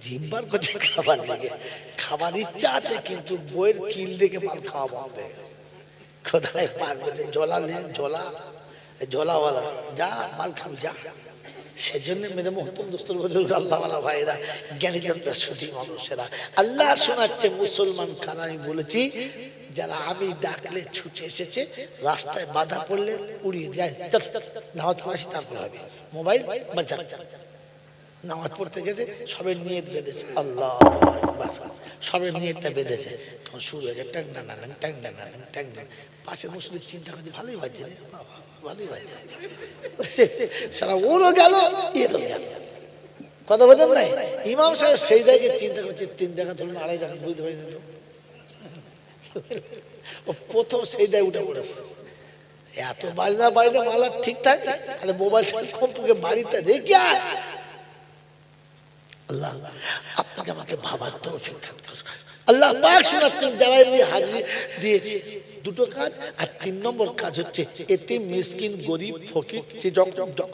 জিম্বার করছে খাবার দিকে, খাবার ইচ্ছা আছে কিন্তু বইয়ের কিল দেখে মাল খাওয়া বন্ধ হয়ে গেছে। কোথায় পাক বলছে জলা নেন, জলা জলাওয়ালা যা মাল খাবি যা। সেজন্য মেরে মোহতম দোস্তর বুজুর্গ আল্লাহওয়ালা ভাইরা, জ্ঞানীজনরা, সঠিক মানুষেরা, আল্লাহ শোনাচ্ছে মুসলমান খানা। আমি বলেছি যারা আমি ডাকলে ছুটে এসেছে, রাস্তায় বাধা পড়লে উড়িয়ে যায়, নামাজ পড়াছি তারপর হবে, মোবাইল বাচ্চা নামাজ পড়তে গেছে, সবে নিয়ত বেঁধেছে, আল্লাহ সবে নিয়তটা বেঁধেছে, তখন শুরু হয়ে যায় ট্যাং টাং ট্যাং টাং ট্যাং টাং। পাশে মুসলিম চিন্তা করছে ভালোই বাজছে রে বাবা, ভালোই বাজছে, সারা ওরও গেল ইয়েও গেল। কথা বোঝেন নাই? ইমাম সাহেব সেই জায়গায় চিন্তা করছে 3 জায়গা ধরুন 2.5 জায়গা, বুঝতে পারি না ও প্রথম সেই জায়গায় উঠে পড়েছে। এত বাজনা বাজলে মালা ঠিক থাকে, আরে মোবাইল কম্পুকে বাড়িতে রেখে আয়। আল্লাহ আপনাকে আমাকে ভাবার তৌফিক দান করুন। আল্লাহ পাক শোনাচ্ছেন যারা এমনি হাজিরি দিয়েছে, দুটো কাজ। আর 3 নম্বর কাজ হচ্ছে এতিম, মিসকিন, গরিব, ফকির যে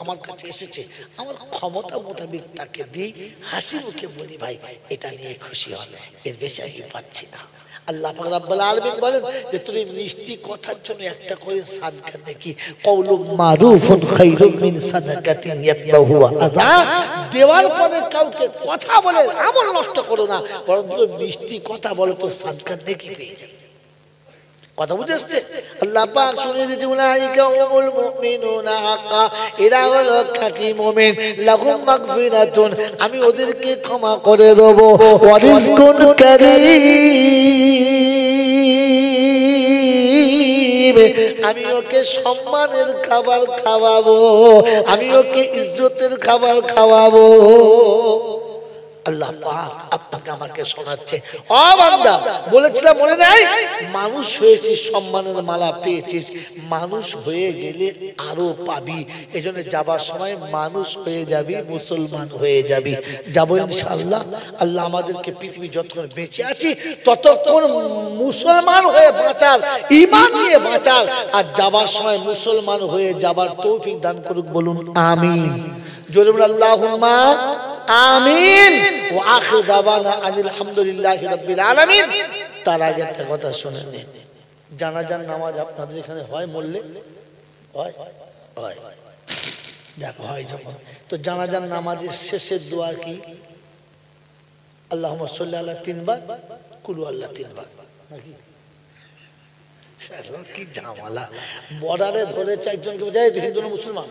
আমার কাছে এসেছে, আমার ক্ষমতা মোতাবেক তাকে দিই, হাসি মুখে বলি ভাই এটা নিয়ে খুশি হন, এর বেশি আমি পাচ্ছি না। আল্লাহ পাক রব্বুল আলামিন বলেন যে তুমি মিষ্টি কথার জন্য একটা করে সাদকা দেখি, কওলুম মারুফুন খায়রুম মিন সাদাকাতিন ইয়াতবাহু আযা। দেওয়ার পরে কাউকে কথা বলে আমল নষ্ট করো না, বরং মিষ্টি কথা বলো তো সাদকা দেখি পেয়ে যাবে। কথা বুঝে আসছে? আল্লাহ পাক শুনিয়ে দিয়েছে উলাইকা হুমুল মুমিনুনা হাক্কা, এরা হলো খাঁটি মুমিন, লাহুম মাগফিরাতুন, আমি ওদেরকে ক্ষমা করে দেব, ওয়া রিজকুন কারীম, আমি ওকে সম্মানের খাবার খাওয়াবো, আমি ওকে ইজ্জতের খাবার খাওয়াবো। আল্লাহ পাক আপনাকে আমাকে শোনাচ্ছে, ও বান্দা বলেছিলাম মনে নাই, মানুষ হয়েছিস সম্মানের মালা পেয়েছিস, মানুষ হয়ে গেলে আরো পাবি। এজন্য যাবার সময় মানুষ হয়ে যাবি, মুসলমান হয়ে যাবি। যাবো ইনশাআল্লাহ। আল্লাহ আমাদেরকে পৃথিবী যতক্ষণ বেঁচে আছি ততক্ষণ মুসলমান হয়ে বাঁচার, ঈমান নিয়ে বাঁচার, আর যাবার সময় মুসলমান হয়ে যাবার তৌফিক দান করুক, বলুন আমিন। জোরে বলুন আল্লাহুম্মা আমিন। ওয়া আখির দাওয়ানা আনিল হামদুলিল্লাহি রাব্বিল আলামিন। তার আগে একটা কথা শুনে নিন, জানাজার নামাজ আপনাদের এখানে হয়? মরলে হয়? হয়, দেখো হয় যখন, তো জানাজার নামাজের শেষের দোয়া কি? আল্লাহুম্মা সাল্লি আলা 3 বার, কুলু আল্লাহ 3 বার, নাকি? কি ঝামেলা, বর্ডারে ধরেছে একজনকে, বোঝায় হিন্দু না মুসলমান,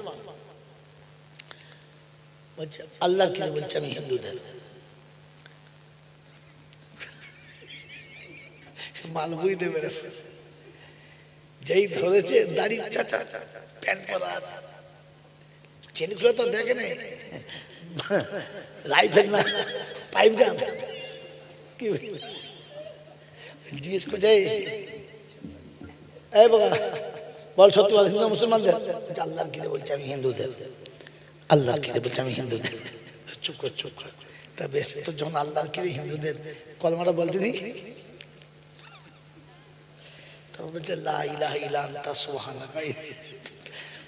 আল্লাহর কি বলছে আমি হিন্দুদের, মাল বুঝতে পেরেছে, যেই ধরেছে দাড়ি চাচা, প্যান্ট পরা আছে, চেনগুলো তো দেখে নেই, রাইফেল না পাইপ গান, কি জিজ্ঞেস করছে এই বাবা বল সত্যি বল হিন্দু মুসলমানদের? আল্লাহর কি বলছে আমি হিন্দুদের, আল্লাহর কি বলছে আমি হিন্দুদের। চুপ কর চুপ কর, তা বেশ তো যখন আল্লাহর কি হিন্দুদের কলমাটা বলতে দিই, তখন বলছে লা ইলাহা ইল্লা আনতা সুবহানাকা,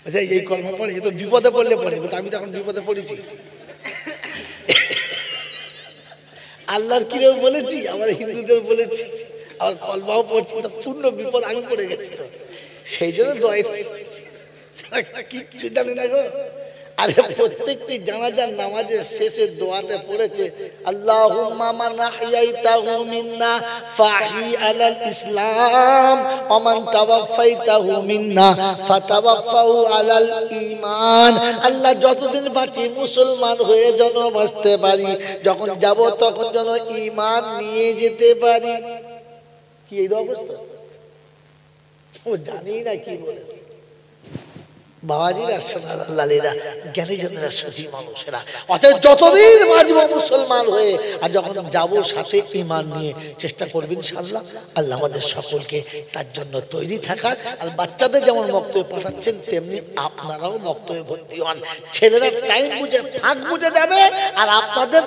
বলছে এই কলমা পড়ে এ তো বিপদে পড়লে পড়ে, আমি তখন বিপদে পড়েছি, আল্লাহর কি বলেছি, আমার হিন্দুদের বলেছি, আমার কলমাও পড়ছি, তো পূর্ণ বিপদ আমি পড়ে গেছি, তো সেই জন্য দোয়া কিচ্ছু জানি না গো। আরে প্রত্যেকটি জানাজার নামাজের শেষে দোয়াতে পড়েছে আল্লাহুম্মা মান আহইয়াইতাহু মিন্না ফাহি আলাল ইসলাম ওয়া মান তাওয়াফাইতাহু মিন্না ফাতাওয়াফাহু আলাল ঈমান। আল্লাহ যতদিন বাঁচি মুসলমান হয়ে যেন বাঁচতে পারি, যখন যাব তখন যেন ঈমান নিয়ে যেতে পারি। কি এই অবস্থা? ও জানি না কি বলেছে। বাবাজিরা, সোনালালেরা, জ্ঞানীজনেরা, সতী মানুষেরা, অতএব যতদিন বাঁচব মুসলমান হয়ে আর যখন যাব সাথে ঈমান নিয়ে চেষ্টা করবেন ইনশাআল্লাহ। আল্লাহ আমাদের সকলকে তার জন্য তৈরি থাকার, আর বাচ্চাদের যেমন মক্তবে পাঠাচ্ছেন তেমনি আপনারাও মক্তবে ভর্তি হন। ছেলেরা টাইম বুঝে ফাঁক বুঝে যাবে আর আপনাদের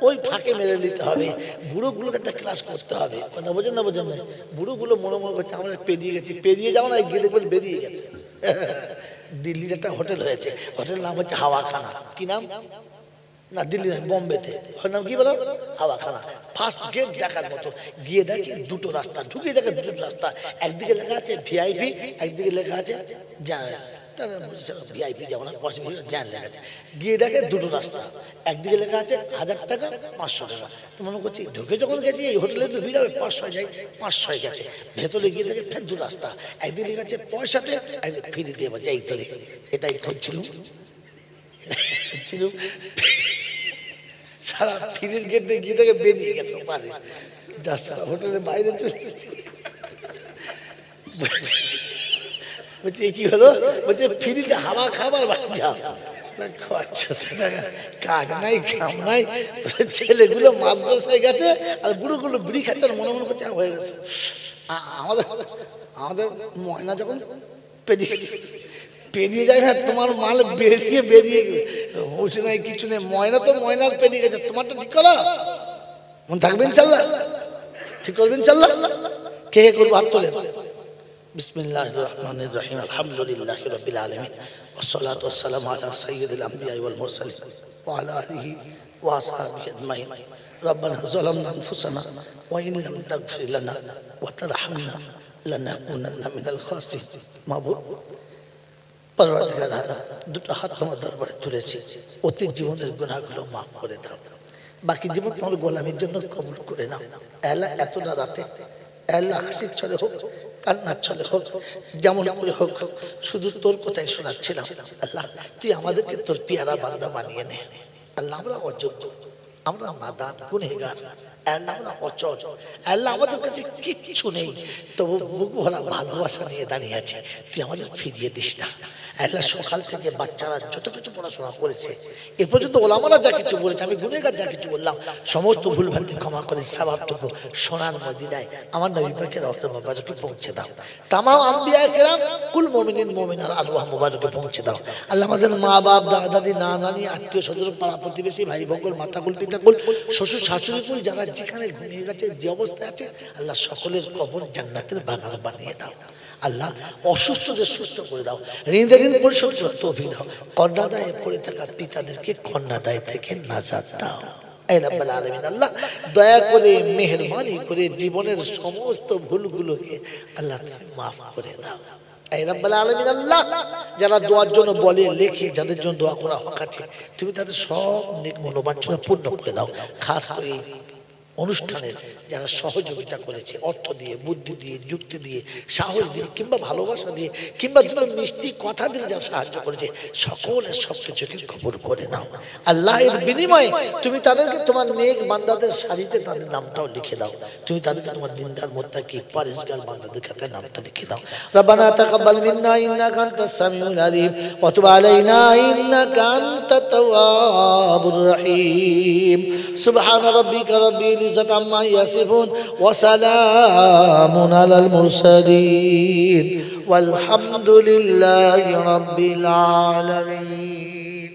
ওই ফাঁকে মেরে নিতে হবে। বুড়োগুলোকে একটা ক্লাস করতে হবে। কথা বোঝেন না? বোঝেন না? বুড়োগুলো মনে মনে করছে আমরা পেরিয়ে গেছি। পেরিয়ে যাও না, গিয়ে দেখবেন বেরিয়ে গেছে। দিল্লির একটা হোটেল হয়েছে, হোটেলের নাম হচ্ছে হাওয়াখানা। কি নাম? না দিল্লি নয়, বোম্বেতে। ওর নাম কি বলো? হাওয়াখানা। ফার্স্ট গেট দেখার মতো। গিয়ে দেখে দুটো রাস্তা, ঢুকিয়ে দেখে দুটো রাস্তা। একদিকে লেখা আছে ভিআইপি, একদিকে লেখা আছে ভিআইপি যেমন জ্ঞান লেখা আছে। গিয়ে দেখে দুটো রাস্তা, একদিকে লেখা আছে 1000 টাকা 500 টাকা। তো মনে করছি ঢুকে যখন গেছি এই হোটেলে তো ভিড় হবে, 500 যাই, 500 গেছে। ভেতরে গিয়ে দেখে ফের দু রাস্তা, একদিকে লেখা আছে পয়সাতে, একদিকে ফ্রি দিয়ে যাই তোলে। এটাই ঠকছিল সারা ফ্রির গেট দিয়ে গিয়ে দেখে বেরিয়ে গেছে পারে। হোটেলের বাইরে চলে গেছে। বলছে কি হলো? বলছে ফ্রিতে হাওয়া খাবার বাচ্চা কাজ নাই, কাম নাই। ছেলেগুলো মাদ্রাসায় গেছে আর বুড়োগুলো বিড়ি খাচ্ছে, মনে মনে করছে হয়ে গেছে। আমাদের আমাদের ময়না যখন পেরিয়ে যায় না, তোমার মাল বেরিয়ে বেরিয়ে বলছে নাই কিছু নেই। ময়না তো ময়নার পেরিয়ে গেছে, তোমারটা ঠিক করো। মনে থাকবেন ইনশাআল্লাহ? ঠিক করবেন ইনশাআল্লাহ? কে কে করবো? হাত তোলেন। বিসমিল্লাহির রহমানির রহিম। আলহামদুলিল্লাহি রাব্বিল আলামিন ওয়াসসালাতু ওয়াসসালামু আলা সাইয়্যিদিল আমবিয়াই ওয়াল মুরসালিন ওয়া আলা আলিহি ওয়া আসহাবিহি আজমাইন। রব্বানা যালামনা আনফুসানা ওয়া ইন লাম তাগফির লানা ওয়া তারহামনা লানাকুনান্না মিনাল খাসিরিন। মাবুদ পরওয়ারদিগার আলম, দুটো হাত তোমার দরবারে তুলেছি, অতীত জীবনের গুনাহগুলো মাফ করে দাও, বাকি জীবন তোমার গোলামির জন্য কবুল করে নাও। আল্লাহ এতটা রাতে আল্লাহ হাসির ছলে হোক, কান্নার ছলে হোক, যেমন করে হোক, শুধু তোর কথাই শোনাচ্ছিলাম। আল্লাহ তুই আমাদেরকে তোর পিয়ারা বান্দা বানিয়ে নে। আল্লাহ আমরা অযোগ্য, আমরা নাদান, গুনহেগার, আল্লাহ আমরা অচল, আল্লাহ আমাদের কাছে কিচ্ছু নেই, তবু বুক ভরা ভালোবাসা নিয়ে দাঁড়িয়ে আছে। তুই আমাদের ফিরিয়ে দিস না। আল্লাহ সকাল থেকে বাচ্চারা যত কিছু পড়াশোনা করেছে, এ পর্যন্ত ওলামারা যা কিছু বলেছে, আমি গুনেগার যা কিছু বললাম, সমস্ত ভুলভ্রান্তি ক্ষমা করে সওয়াবটুকু সোনার মদিনায় আমার নবী পাকের রওজা মুবারকে পৌঁছে দাও। তামাম আম্বিয়া কেরাম, কুল মুমিনিন মুমিনাত আরওয়াহ মুবারকে পৌঁছে দাও। আল্লাহ আমাদের মা বাপ, দাদা দাদি, না নানি, আত্মীয় স্বজন, পাড়া প্রতিবেশী, ভাই বোন, মাতাকুল, পিতাকুল, শ্বশুর শাশুড়ি কুল, যারা যেখানে ঘুমিয়ে গেছে, যে অবস্থায় আছে, আল্লাহ সকলের কবর জান্নাতের বাগান বানিয়ে দাও। আল্লাহ অসুস্থদের সুস্থ করে দাও, ঋণের ঋণ পরিশোধ করে তৌফিক দাও। কন্যাদায়ে পড়ে থাকা পিতাদেরকে কন্যাদায় থেকে নাজাত দাও। এই রাব্বুল আলামিন আল্লাহ দয়া করে, মেহেরবানি করে জীবনের সমস্ত ভুলগুলোকে আল্লাহ মাফ করে দাও। এই রাব্বুল আলামিন আল্লাহ যারা দোয়ার জন্য বলে, লেখে, যাদের জন্য দোয়া করা হক আছে, তুমি তাদের সব নেক মনোবাঞ্ছনা পূর্ণ করে দাও। খাস করে অনুষ্ঠানের যারা সহযোগিতা করেছে, অর্থ দিয়ে, বুদ্ধি দিয়ে, যুক্তি দিয়ে, সাহস দিয়ে, কিংবা ভালোবাসা দিয়ে, কিংবা দুটো মিষ্টি কথা দিয়ে যারা সাহায্য করেছে, সকলের সবকিছুকে কবুল করে নাও। আল্লাহ এর বিনিময়ে তুমি তাদেরকে তোমার নেক বান্দাদের সারিতে তাদের নামটাও লিখে দাও। তুমি তাদেরকে তোমার দিনদার মুত্তাকি পরেজগার বান্দাদের কাছে নামটা লিখে দাও। রব্বানা তাকাব্বাল মিন্না ইন্নাকা আনতাস সামিউল আলিম ওয়া তুব আলাইনা ইন্নাকা আনতাত তাওয়াবুর রহিম। সুবহানা রাব্বিকা রাব্বিল ইজ্জাতি আম্মা ইয়াসিফুন ওয়া সালামুন আলাল মুরসালিন ওয়াল হামদুলিল্লাহি রাব্বিল আলামিন।